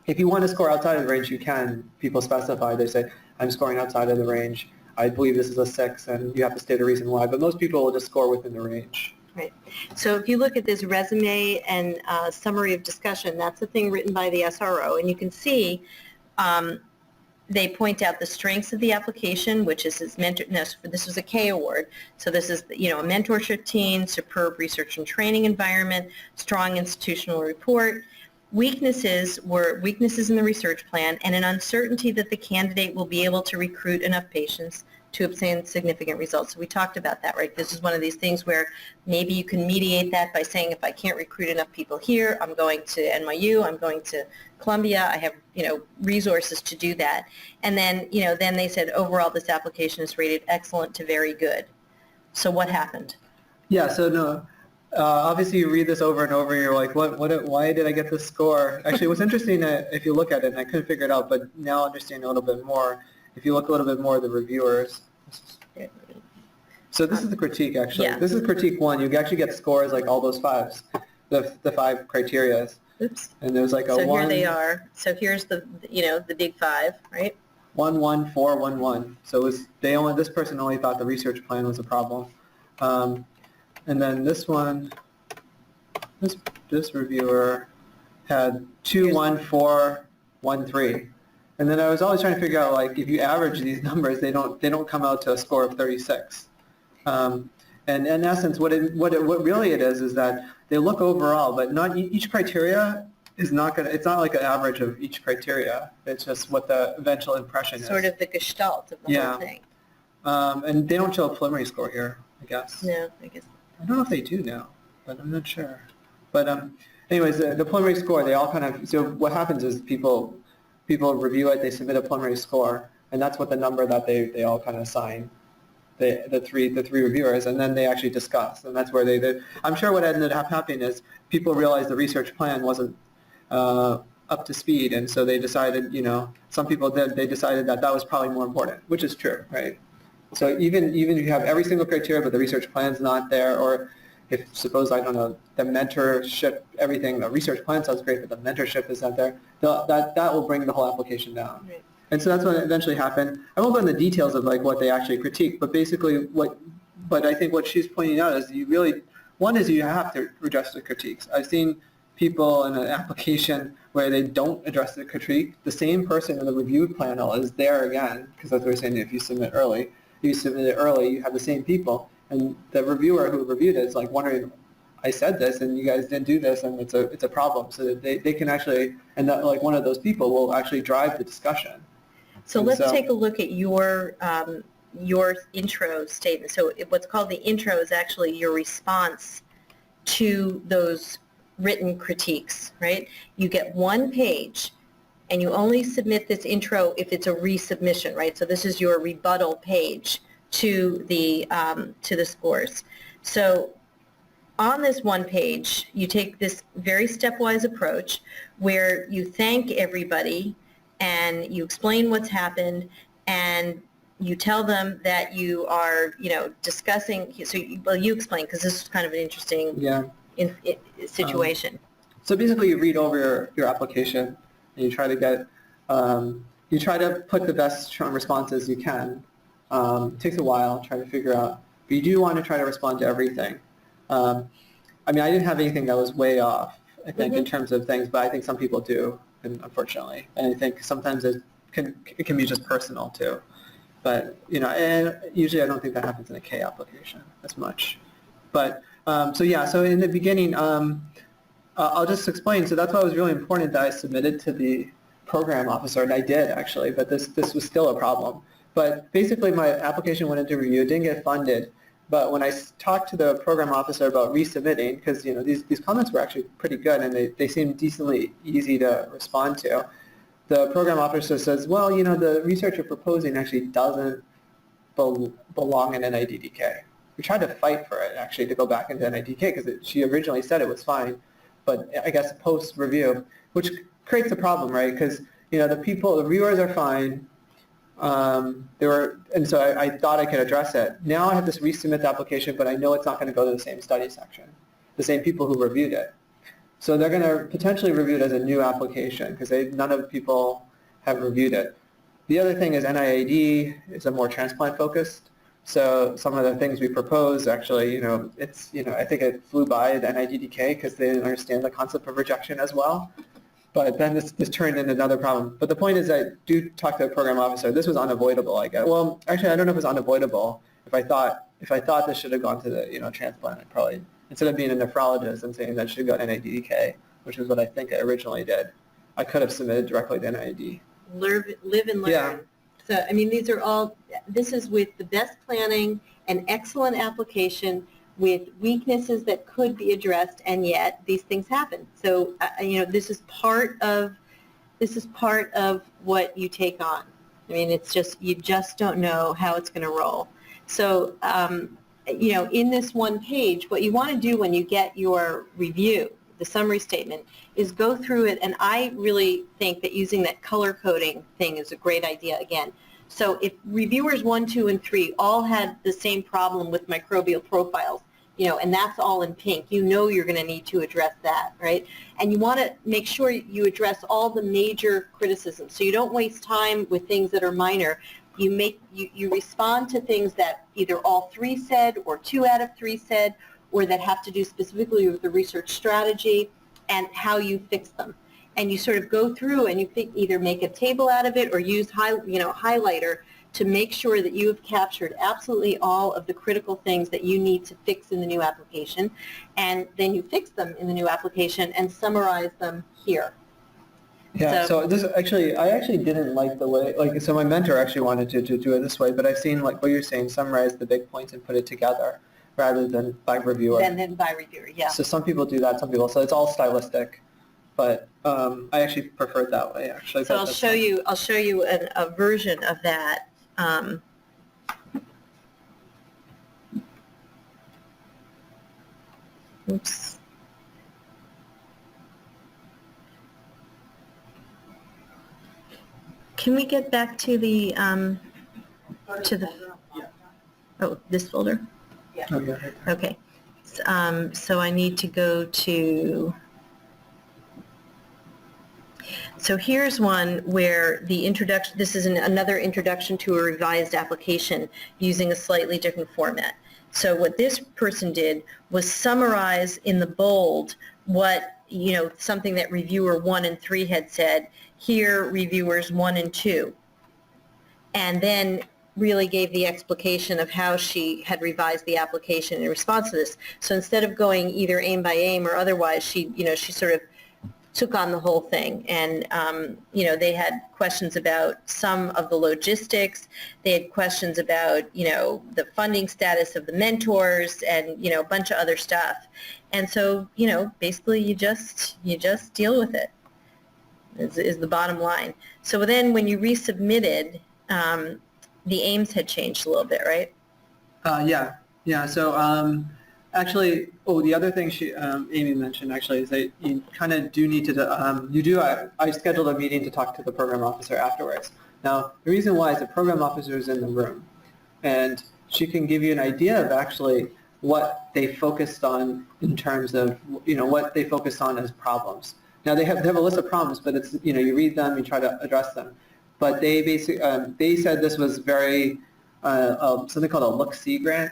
S8: If you want to score outside of the range, you can. People specify, they say, I'm scoring outside of the range. I believe this is a 6, and you have to state a reason why. But most people will just score within the range.
S1: Right. So if you look at this resume and summary of discussion, that's the thing written by the SRO, and you can see they point out the strengths of the application, which is his mentor. No, this was a K award. So this is, a mentorship team, superb research and training environment, strong institutional report. Weaknesses were weaknesses in the research plan and an uncertainty that the candidate will be able to recruit enough patients to obtain significant results. So we talked about that, right? This is one of these things where maybe you can mediate that by saying, if I can't recruit enough people here, I'm going to NYU, I'm going to Columbia, I have, resources to do that. And then, then they said, overall, this application is rated excellent to very good. So what happened?
S8: Yeah, so no, obviously you read this over and over and you're like, why did I get this score? Actually, what's interesting, if you look at it, and I couldn't figure it out, but now understanding a little bit more, if you look a little bit more at the reviewers. So this is the critique, actually.
S1: Yeah.
S8: This is critique 1. You actually get scores like all those 5s. the 5 criteria.
S1: Oops.
S8: And there's like a
S1: So
S8: 1,
S1: here they are. So here's the big 5, right?
S8: 1, 1, 4, 1, 1. So it was, this person only thought the research plan was a problem. And then this one, this reviewer had 2, 1, 4, 1, 3. And then I was always trying to figure out, like, if you average these numbers, they don't come out to a score of 36. And in essence, what really it is that they look overall, but not each criteria is not it's not like an average of each criteria. It's just what the eventual impression is.
S1: Sort of the gestalt of the whole thing.
S8: And they don't show a preliminary score here, I guess.
S1: No, I guess.
S8: I don't know if they do now, but I'm not sure. But anyways, the preliminary score, they all kind of, so what happens is people review it, they submit a preliminary score, and that's what the number that they all kind of assign the three reviewers, and then they actually discuss, and that's where I'm sure what ended up happening is people realized the research plan wasn't up to speed, and so they decided, some people they decided that was probably more important, which is true, right? So even if you have every single criteria, but the research plan's not there, or if suppose, I don't know, the mentorship, everything, the research plan sounds great, but the mentorship is not there, that will bring the whole application down.
S1: Right.
S8: And so that's what eventually happened. I won't go into the details of like what they actually critique, but basically but I think what she's pointing out is one is you have to address the critiques. I've seen people in an application where they don't address the critique. The same person in the review panel is there again, because that's what we're saying, if you submit early, you have the same people, and the reviewer who reviewed it is like wondering, I said this and you guys didn't do this, and it's a problem. So that they can actually, and that, like one of those people will actually drive the discussion.
S1: So let's take a look at your intro statement. So what's called the intro is actually your response to those written critiques, right? You get one page, and you only submit this intro if it's a resubmission, right? So this is your rebuttal page to the scores. So on this one page, you take this very stepwise approach where you thank everybody and you explain what's happened, and you tell them that you are, discussing. So you explain, because this is kind of an interesting situation.
S8: So basically, you read over your application, and you try to get, you try to put the best responses you can. It takes a while, trying to figure out, but you do want to try to respond to everything. I didn't have anything that was way off, I think, in terms of things, but I think some people do, and unfortunately. And I think sometimes it can be just personal, too. But, and usually I don't think that happens in a K application as much. But, so in the beginning, I'll just explain. So that's why it was really important that I submitted to the program officer, and I did, actually, but this was still a problem. But basically, my application went into review, didn't get funded. But when I talked to the program officer about resubmitting, because these comments were actually pretty good and they seemed decently easy to respond to, the program officer says, well, the research you're proposing actually doesn't belong in NIDDK. We tried to fight for it, actually, to go back into NIDDK, because she originally said it was fine, but I guess post-review, which creates a problem, right? Because the reviewers are fine. And so I thought I could address it. Now I have to resubmit the application, but I know it's not going to go to the same study section, the same people who reviewed it. So they're going to potentially review it as a new application, because none of the people have reviewed it. The other thing is NIAID is a more transplant focused. So some of the things we propose actually, it's, I think it flew by the NIDDK because they didn't understand the concept of rejection as well. But then this turned into another problem. But the point is that do talk to the program officer. This was unavoidable, I guess. Well, actually, I don't know if it was unavoidable. If I thought this should have gone to the transplant, I probably, instead of being a nephrologist and saying that should go to NIDDK, which is what I think I originally did, I could have submitted directly to NID.
S1: Live and learn.
S8: Yeah.
S1: So, this is with the best planning, an excellent application, with weaknesses that could be addressed, and yet these things happen. So, this is part of what you take on. It's just, you just don't know how it's going to roll. So, in this one page, what you want to do when you get your review, the summary statement, is go through it, and I really think that using that color coding thing is a great idea again. So if reviewers 1, 2, and 3 all had the same problem with microbial profiles, and that's all in pink. You're going to need to address that, right? And you want to make sure you address all the major criticisms. So you don't waste time with things that are minor. You respond to things that either all 3 said or 2 out of 3 said, or that have to do specifically with the research strategy and how you fix them. And you sort of go through and you either make a table out of it or use highlighter to make sure that you have captured absolutely all of the critical things that you need to fix in the new application, and then you fix them in the new application and summarize them here.
S8: Yeah, so this actually, I actually didn't like the way, so my mentor actually wanted to do it this way, but I've seen, like what you're saying, summarize the big points and put it together rather than by reviewer.
S1: Then by reviewer, yeah.
S8: So some people do that, some people, so it's all stylistic, but I actually prefer it that way, actually.
S1: So I'll show you a version of that. Oops. Can we get back to the this folder?
S8: Okay.
S1: Okay. So I need to go to, so here's one where the introduction, this is another introduction to a revised application using a slightly different format. So what this person did was summarize in the bold what, something that reviewer 1 and 3 had said, here reviewers 1 and 2. And then really gave the explication of how she had revised the application in response to this. So instead of going either aim by aim or otherwise, she sort of took on the whole thing. And, they had questions about some of the logistics. They had questions about, the funding status of the mentors and, a bunch of other stuff. And so, basically you just deal with it is the bottom line. So then when you resubmitted, the aims had changed a little bit, right?
S8: Yeah. So actually, the other thing Amy mentioned actually is that you kind of do need to, I scheduled a meeting to talk to the program officer afterwards. Now, the reason why is the program officer is in the room, and she can give you an idea of actually what they focused on in terms of, what they focused on as problems. Now, they have a list of problems, but it's, you read them, you try to address them. But they basically, they said this was very, something called a look-see grant,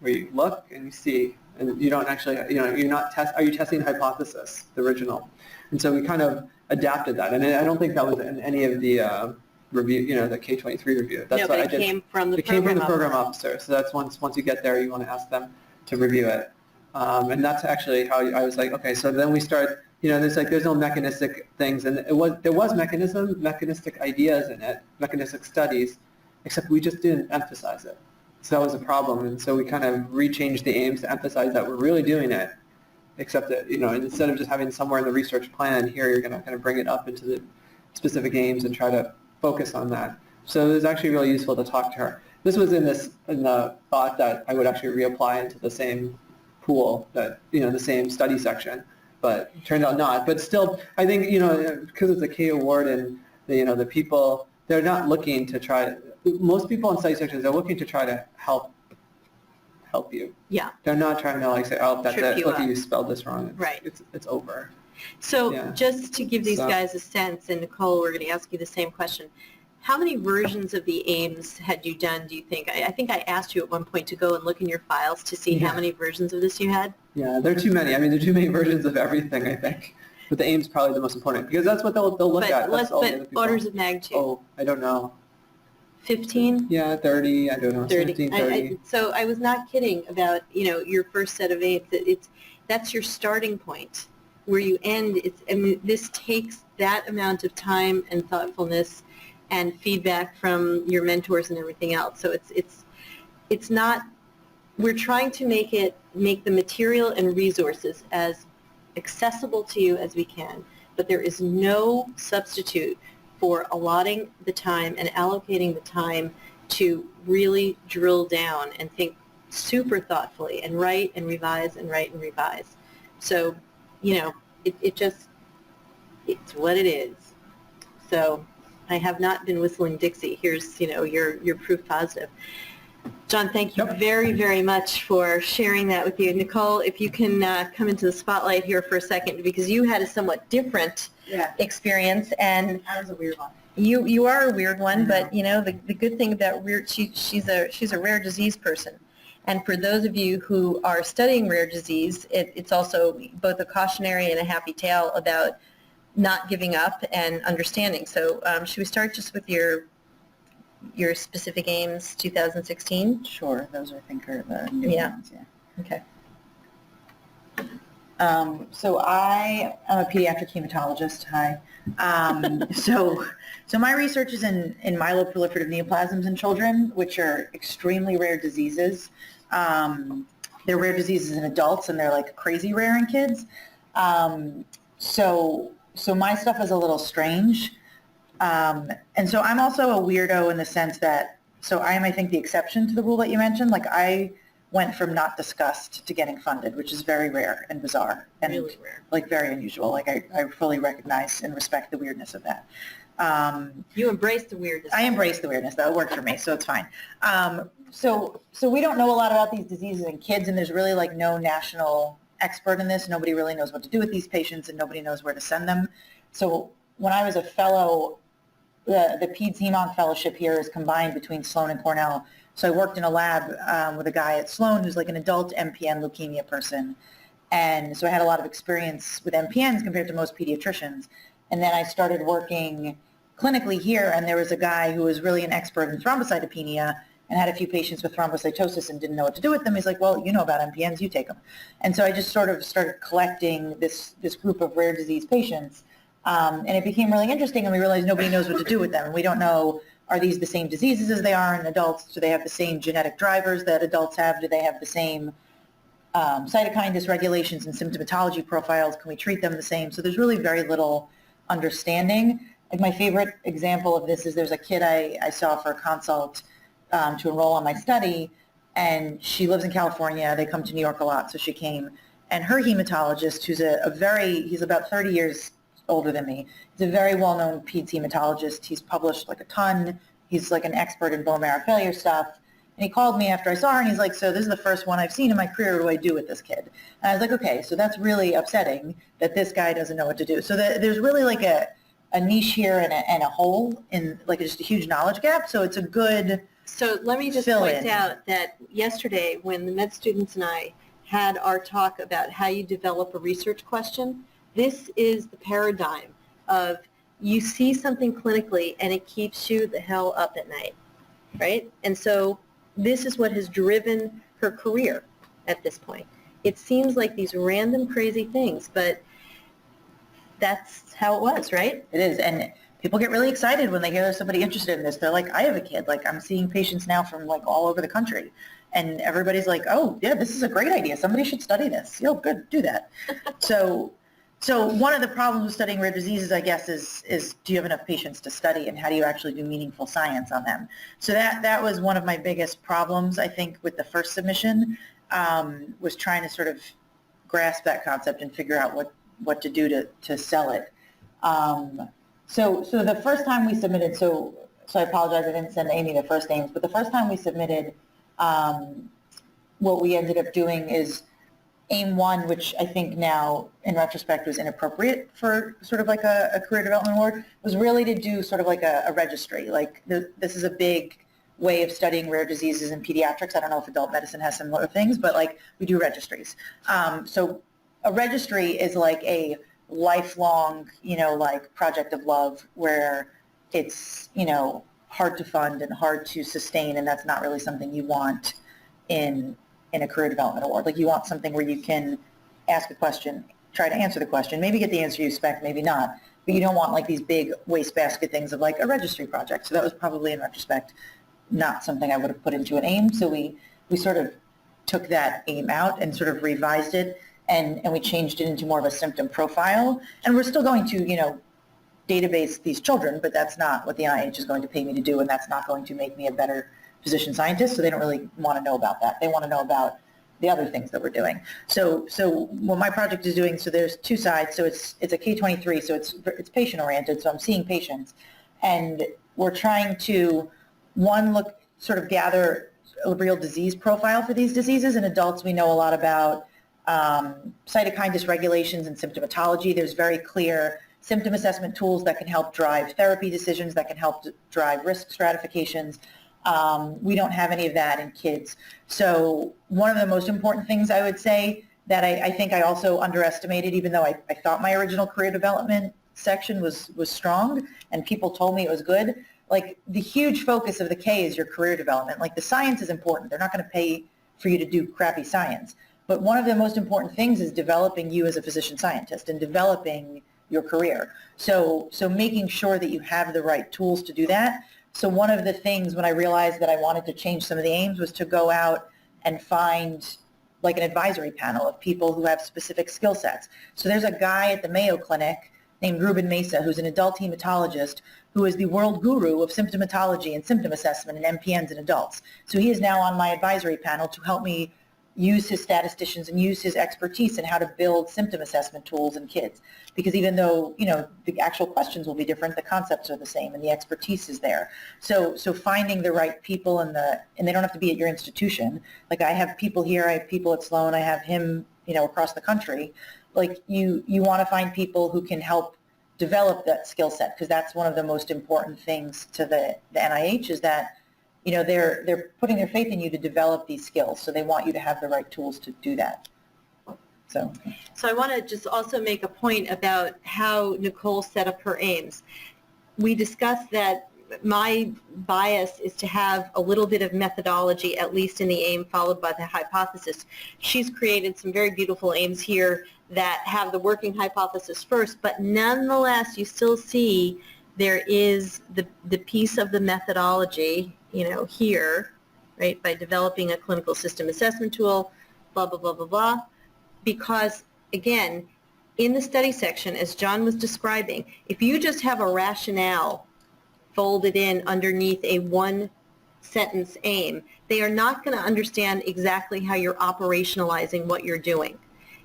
S8: where you look and you see, and you don't actually, you're not are you testing the hypothesis, the original? And so we kind of adapted that, and I don't think that was in any of the review, the K-23 review. That's
S1: no, but it came from the
S8: program officer. So that's once you get there, you want to ask them to review it, and that's actually how I was like, okay, so then we start. There's no mechanistic things, and there was mechanistic ideas in it, mechanistic studies, except we just didn't emphasize it. So that was a problem, and so we kind of rechanged the aims to emphasize that we're really doing it, except that, instead of just having somewhere in the research plan, here you're going to kind of bring it up into the specific aims and try to focus on that. So it was actually really useful to talk to her. This was in the thought that I would actually reapply into the same pool, that, the same study section. But it turned out not. But still, I think, because it's a K award and, the people, they're not looking to try, most people in study sections, they're looking to try to help you.
S1: Yeah.
S8: They're not trying to say, oh, that's it, look,
S1: up.
S8: you spelled this wrong.
S1: Right.
S8: It's over.
S1: So just to give these guys a sense, and Nicole, we're going to ask you the same question. How many versions of the aims had you done, do you think? I think I asked you at one point to go and look in your files to see how many versions of this you had.
S8: Yeah, there are too many. I mean, there are too many versions of everything, I think. But the aim's probably the most important, because that's what they'll look at.
S1: But orders of magnitude.
S8: Oh, I don't know.
S1: 15?
S8: Yeah, 30, I don't know, 15, 30.
S1: So I was not kidding about, your first set of aims. That's your starting point. Where you end, this takes that amount of time and thoughtfulness and feedback from your mentors and everything else. So it's not, we're trying to make the material and resources as accessible to you as we can, but there is no substitute for allotting the time and allocating the time to really drill down and think super thoughtfully and write and revise and write and revise. So, it's what it is. So I have not been whistling Dixie. Here's, your proof positive. John, thank you very, very much for sharing that with you. Nicole, if you can come into the spotlight here for a second, because you had a somewhat different experience, and
S4: That was a weird one.
S1: you are a weird one, but the good thing about she's a rare disease person. And for those of you who are studying rare disease, it's also both a cautionary and a happy tale about not giving up and understanding. So should we start just with your specific aims 2016?
S9: Sure, those I think are the new ones, yeah.
S1: Okay.
S9: So I am a pediatric hematologist. Hi. So my research is in myeloproliferative neoplasms in children, which are extremely rare diseases. They're rare diseases in adults, and they're like crazy rare in kids. So my stuff is a little strange. And so I'm also a weirdo in the sense that, so I am, I think, the exception to the rule that you mentioned. Like I went from not discussed to getting funded, which is very rare and bizarre and
S1: Really rare.
S9: like very unusual. Like I fully recognize and respect the weirdness of that.
S1: You embrace the weirdness.
S9: I embrace the weirdness though. It worked for me, so it's fine. So we don't know a lot about these diseases in kids, and there's really like no national expert in this. Nobody really knows what to do with these patients, and nobody knows where to send them. So when I was a fellow, the Peds Hem-Onc Fellowship here is combined between Sloan and Cornell. So I worked in a lab with a guy at Sloan who's like an adult MPN leukemia person. And so I had a lot of experience with MPNs compared to most pediatricians. And then I started working clinically here, and there was a guy who was really an expert in thrombocytopenia and had a few patients with thrombocytosis and didn't know what to do with them. He's like, well, you know about MPNs, you take them. And so I just sort of started collecting this group of rare disease patients. And it became really interesting, and we realized nobody knows what to do with them. And we don't know, are these the same diseases as they are in adults? Do they have the same genetic drivers that adults have? Do they have the same cytokine dysregulations and symptomatology profiles? Can we treat them the same? So there's really very little understanding. Like my favorite example of this is there's a kid I saw for a consult to enroll on my study, and she lives in California. They come to New York a lot, so she came. And her hematologist, who's he's about 30 years older than me. He's a very well-known peds hematologist. He's published like a ton. He's like an expert in bone marrow failure stuff. And he called me after I saw her, and he's like, so this is the first one I've seen in my career. What do I do with this kid? And I was like, okay, so that's really upsetting that this guy doesn't know what to do. So there's really like a niche here and a hole in like just a huge knowledge gap. So it's a good
S1: So let me just
S9: fill
S1: point
S9: in.
S1: out that yesterday when the med students and I had our talk about how you develop a research question, this is the paradigm of you see something clinically and it keeps you the hell up at night, right? And so this is what has driven her career at this point. It seems like these random crazy things, but that's how it was, right?
S9: It is, and people get really excited when they hear there's somebody interested in this. They're like, I have a kid. Like, I'm seeing patients now from like all over the country, and everybody's like, oh, yeah, this is a great idea. Somebody should study this. Oh, good, do that. So one of the problems with studying rare diseases, I guess, is do you have enough patients to study, and how do you actually do meaningful science on them? So that was one of my biggest problems, I think, with the first submission, was trying to sort of grasp that concept and figure out what to do to sell it. So the first time we submitted, so I apologize, I didn't send Amy the first names, but the first time we submitted, what we ended up doing is AIM 1, which I think now in retrospect was inappropriate for sort of like a career development award, was really to do sort of like a registry. Like this is a big way of studying rare diseases in pediatrics. I don't know if adult medicine has similar things, but like we do registries. So a registry is like a lifelong, like project of love where it's, hard to fund and hard to sustain, and that's not really something you want in a career development award. Like you want something where you can ask a question, try to answer the question, maybe get the answer you expect, maybe not, but you don't want like these big wastebasket things of like a registry project. So that was probably in retrospect not something I would have put into an AIM. So we sort of took that AIM out and sort of revised it, and we changed it into more of a symptom profile. And we're still going to, database these children, but that's not what the NIH is going to pay me to do, and that's not going to make me a better physician scientist, so they don't really want to know about that. They want to know about the other things that we're doing. So what my project is doing, so there's two sides. So it's a K23, so it's patient-oriented, so I'm seeing patients. And we're trying to, one, gather a real disease profile for these diseases. In adults, we know a lot about cytokine dysregulations and symptomatology. There's very clear symptom assessment tools that can help drive therapy decisions, that can help drive risk stratifications. We don't have any of that in kids. So one of the most important things I would say that I think I also underestimated, even though I thought my original career development section was strong and people told me it was good, like the huge focus of the K is your career development. Like the science is important. They're not going to pay for you to do crappy science. But one of the most important things is developing you as a physician scientist and developing your career. So making sure that you have the right tools to do that. So one of the things when I realized that I wanted to change some of the aims was to go out and find like an advisory panel of people who have specific skill sets. So there's a guy at the Mayo Clinic named Ruben Mesa, who's an adult hematologist, who is the world guru of symptomatology and symptom assessment in MPNs in adults. So he is now on my advisory panel to help me use his statisticians and use his expertise in how to build symptom assessment tools in kids. Because even though, you know, the actual questions will be different, the concepts are the same and the expertise is there. So finding the right people and they don't have to be at your institution. Like I have people here, I have people at Sloan, I have him, you know, across the country. Like you want to find people who can help develop that skill set, because that's one of the most important things to the NIH is that, you know, they're putting their faith in you to develop these skills. So they want you to have the right tools to do that. So
S1: I want to just also make a point about how Nicole set up her aims. We discussed that my bias is to have a little bit of methodology, at least in the aim, followed by the hypothesis. She's created some very beautiful aims here that have the working hypothesis first, but nonetheless, you still see there is the piece of the methodology, you know, here, right, by developing a clinical system assessment tool, blah, blah, blah, blah, blah. Because, again, in the study section, as John was describing, if you just have a rationale folded in underneath a one-sentence aim, they are not going to understand exactly how you're operationalizing what you're doing.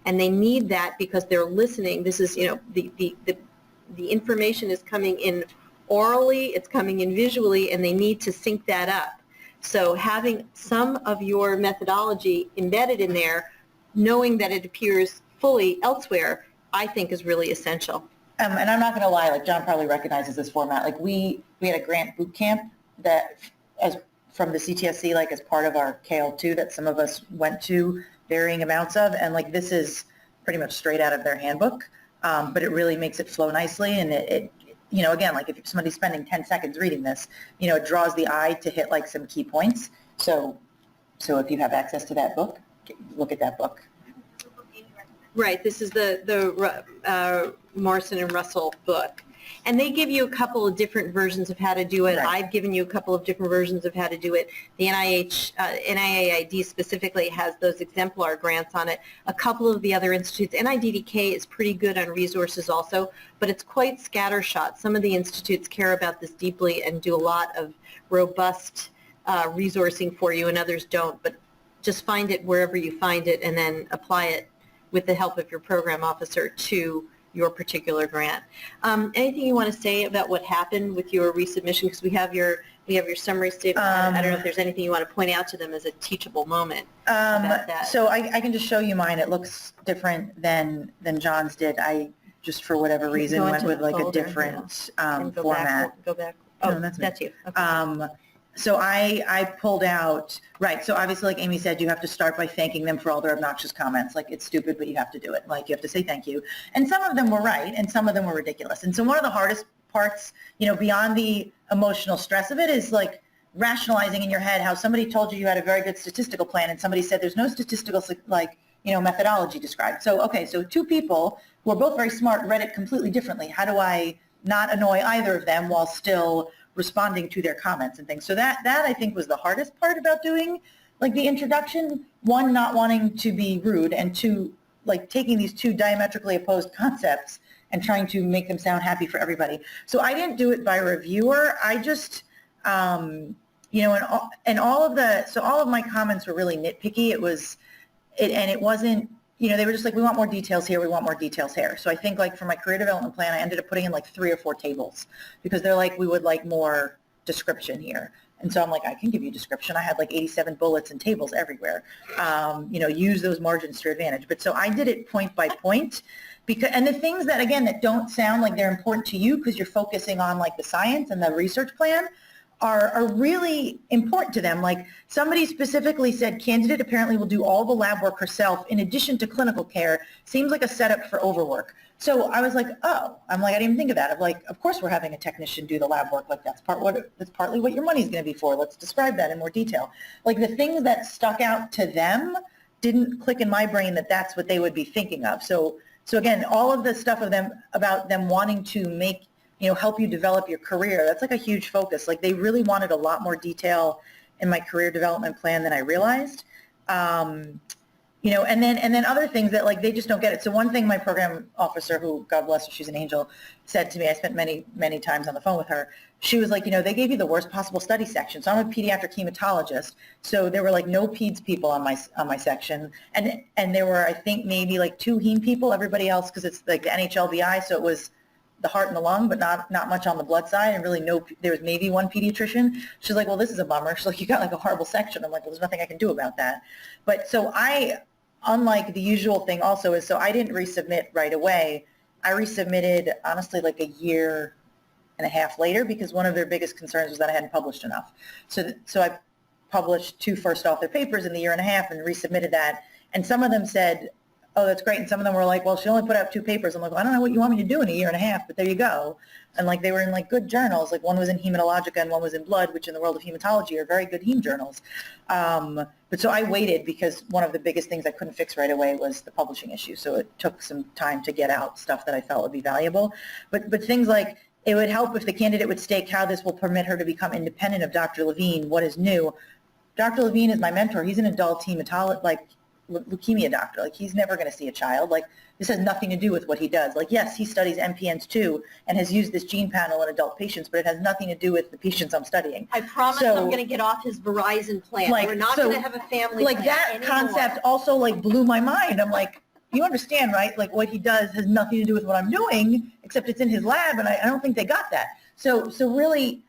S1: And they need that because they're listening. This is, you know, the information is coming in orally, it's coming in visually, and they need to sync that up. So having some of your methodology embedded in there, knowing that it appears fully elsewhere, I think is really essential.
S9: and I'm not going to lie, like John probably recognizes this format. Like we had a grant boot camp that from the CTSC, like as part of our KL2 that some of us went to varying amounts of, and like this is pretty much straight out of their handbook, but it really makes it flow nicely, and it you know, again, like if somebody's spending 10 seconds reading this, you know, it draws the eye to hit like some key points. So if you have access to that book, look at that book.
S1: Right, this is the Morrison and Russell book. And they give you a couple of different versions of how to do it.
S9: Right.
S1: I've given you a couple of different versions of how to do it. The NIAID specifically has those exemplar grants on it. A couple of the other institutes, NIDDK is pretty good on resources also, but it's quite scattershot. Some of the institutes care about this deeply and do a lot of robust resourcing for you, and others don't. But just find it wherever you find it and then apply it with the help of your program officer to your particular grant. Anything you want to say about what happened with your resubmission? Because we have your summary statement. I don't know if there's anything you want to point out to them as a teachable moment about that.
S9: So I can just show you mine. It looks different than John's did. I just for whatever reason went with like a different format.
S1: Go back. Oh,
S9: No, that's me.
S1: you. Okay.
S9: So I pulled out, right, so obviously like Amy said, you have to start by thanking them for all their obnoxious comments. Like, it's stupid, but you have to do it. Like, you have to say thank you. And some of them were right, and some of them were ridiculous. And so one of the hardest parts, you know, beyond the emotional stress of it is like rationalizing in your head how somebody told you had a very good statistical plan and somebody said there's no statistical, like, you know, methodology described. So, okay, so two people who are both very smart read it completely differently. How do I not annoy either of them while still responding to their comments and things? So that I think was the hardest part about doing like the introduction. One, not wanting to be rude, and two, like taking these two diametrically opposed concepts and trying to make them sound happy for everybody. So I didn't do it by reviewer. I just, you know, and all of my comments were really nitpicky. It wasn't, you know, they were just like, we want more details here, we want more details here. So I think like for my career development plan, I ended up putting in like 3 or 4 tables because they're like, we would like more description here. And so I'm like, I can give you a description. I had like 87 bullets and tables everywhere. Use those margins to your advantage. But so I did it point by point. And the things that, again, that don't sound like they're important to you because you're focusing on like the science and the research plan are really important to them. Like somebody specifically said, candidate apparently will do all the lab work herself in addition to clinical care. Seems like a setup for overwork. So I was like, oh, I didn't even think of that. Of course we're having a technician do the lab work. Like that's partly what your money's going to be for. Let's describe that in more detail. Like the things that stuck out to them didn't click in my brain that that's what they would be thinking of. So again, all of the stuff about them wanting to help you develop your career, that's like a huge focus. Like they really wanted a lot more detail in my career development plan than I realized. And then other things that like they just don't get it. So one thing my program officer, who God bless her, she's an angel, said to me, I spent many, many times on the phone with her. She was like, they gave you the worst possible study section. So I'm a pediatric hematologist. So there were like no peds people on my section. And there were, I think, maybe like 2 heme people, everybody else, because it's like the NHLBI. So it was the heart and the lung, but not much on the blood side, and really there was maybe 1 pediatrician. She's like, well, this is a bummer. She's like, you got like a horrible section. I'm like, well, there's nothing I can do about that. But so unlike the usual thing also is, so I didn't resubmit right away. I resubmitted, honestly, like a year and a half later, because one of their biggest concerns was that I hadn't published enough. So I published 2 first author papers in the year and a half and resubmitted that. And some of them said, oh, that's great. And some of them were like, well, she only put out 2 papers. I'm like, well, I don't know what you want me to do in a year and a half, but there you go. And like they were in like good journals. Like one was in Hematologica and one was in Blood, which in the world of hematology are very good heme journals. But so I waited because one of the biggest things I couldn't fix right away was the publishing issue. So it took some time to get out stuff that I felt would be valuable. But things like it would help if the candidate would state how this will permit her to become independent of Dr. Levine. What is new? Dr. Levine is my mentor. He's an adult hematologist, like leukemia doctor. Like he's never going to see a child. Like this has nothing to do with what he does. Like yes, he studies MPNs too and has used this gene panel in adult patients, but it has nothing to do with the patients I'm studying.
S1: I promise I'm going to get off his Verizon plan. We're not going to have a family
S9: like
S1: plan
S9: that
S1: anymore.
S9: Concept also like blew my mind. I'm like, you understand, right? Like what he does has nothing to do with what I'm doing, except it's in his lab, and I don't think they got that. So really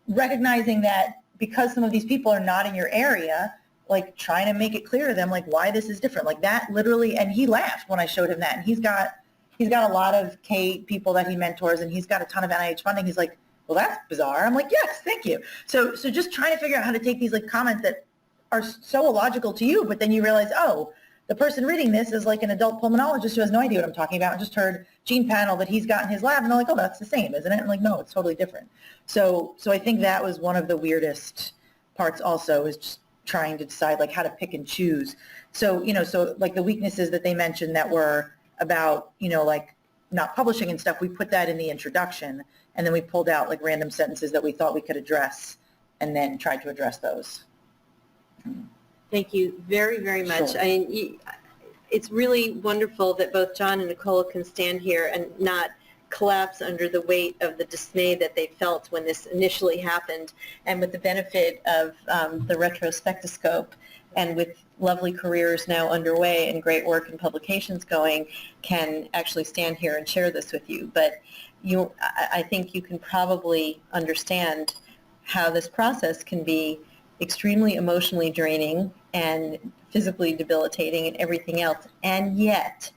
S9: recognizing that because some of these people are not in your area, like trying to make it clear to them like why this is different, like that literally. And he laughed when I showed him that. And he's got a lot of K people that he mentors, and he's got a ton of NIH funding. He's like, well, that's bizarre. I'm like, yes, thank you. So just trying to figure out how to take these like comments that are so illogical to you, but then you realize, oh, the person reading this is like an adult pulmonologist who has no idea what I'm talking about and just heard gene panel that he's got in his lab, and they're like, oh, that's the same, isn't it? And like, no, it's totally different. So I think that was one of the weirdest parts also, is just trying to decide like how to pick and choose. So like the weaknesses that they mentioned that were about, like not publishing and stuff, we put that in the introduction, and then we pulled out like random sentences that we thought we could address and then tried to address those.
S1: Thank you very, very much.
S9: Sure.
S1: It's really wonderful that both John and Nicole can stand here and not collapse under the weight of the dismay that they felt when this initially happened, and with the benefit of the retrospectoscope and with lovely careers now underway and great work and publications going, can actually stand here and share this with you. But I think you can probably understand how this process can be extremely emotionally draining and physically debilitating and everything else. And yet,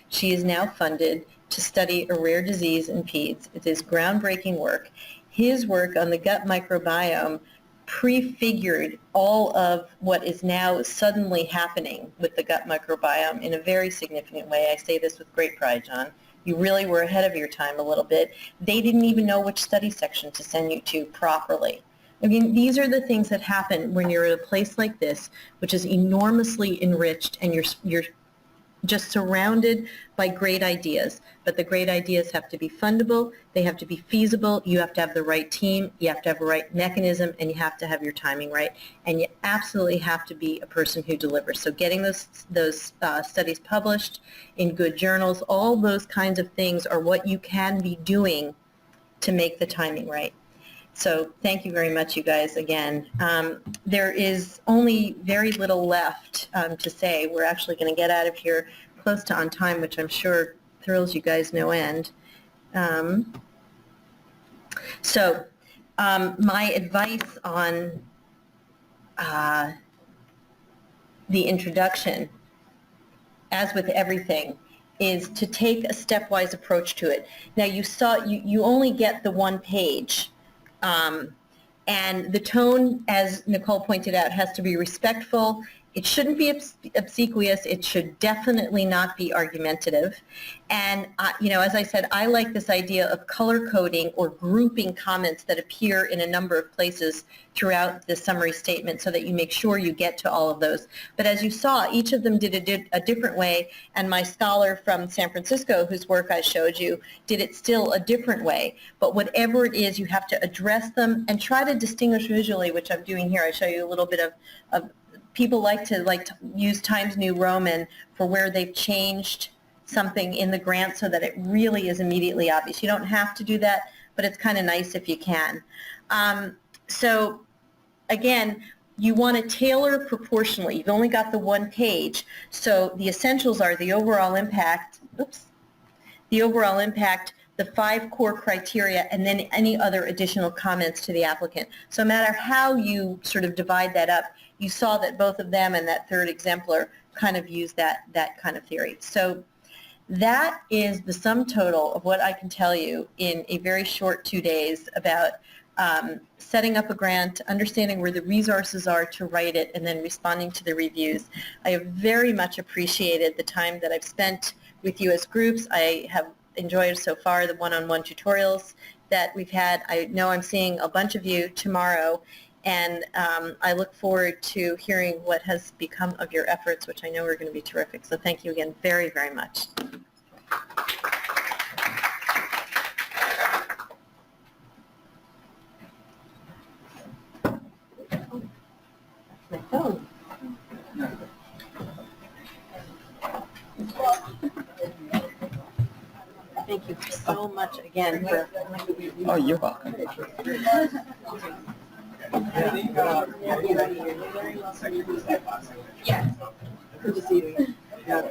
S1: she is now funded to study a rare disease in peds. It is groundbreaking work. His work on the gut microbiome prefigured all of what is now suddenly happening with the gut microbiome in a very significant way. I say this with great pride, John. You really were ahead of your time a little bit. They didn't even know which study section to send you to properly. I mean, these are the things that happen when you're at a place like this, which is enormously enriched, and you're just surrounded by great ideas. But the great ideas have to be fundable, they have to be feasible, you have to have the right team, you have to have the right mechanism, and you have to have your timing right. And you absolutely have to be a person who delivers. So getting those studies published in good journals, all those kinds of things are what you can be doing to make the timing right. So thank you very much, you guys, again. There is only very little left to say. We're actually going to get out of here close to on time, which I'm sure thrills you guys no end. So My advice on the introduction, as with everything, is to take a stepwise approach to it. Now, you only get the one page, and the tone, as Nicole pointed out, has to be respectful. It shouldn't be obsequious. It should definitely not be argumentative. And, as I said, I like this idea of color coding or grouping comments that appear in a number of places throughout the summary statement so that you make sure you get to all of those. But as you saw, each of them did a different way, and my scholar from San Francisco, whose work I showed you, did it still a different way. But whatever it is, you have to address them and try to distinguish visually, which I'm doing here. I show you a little bit of people like to use Times New Roman for where they've changed something in the grant so that it really is immediately obvious. You don't have to do that, but it's kind of nice if you can. So again, you want to tailor proportionally. You've only got the one page. So the essentials are the overall impact, the 5 core criteria, and then any other additional comments to the applicant. So no matter how you sort of divide that up, you saw that both of them and that third exemplar kind of use that kind of theory. So that is the sum total of what I can tell you in a very short 2 days about setting up a grant, understanding where the resources are to write it, and then responding to the reviews. I have very much appreciated the time that I've spent with you as groups. I have enjoyed so far the one-on-one tutorials that we've had. I know I'm seeing a bunch of you tomorrow, and I look forward to hearing what has become of your efforts, which I know are going to be terrific. So thank you again very, very much. My phone. Thank you so much again for...
S7: Oh, you're welcome.
S1: Yeah. Good to see you. Yeah.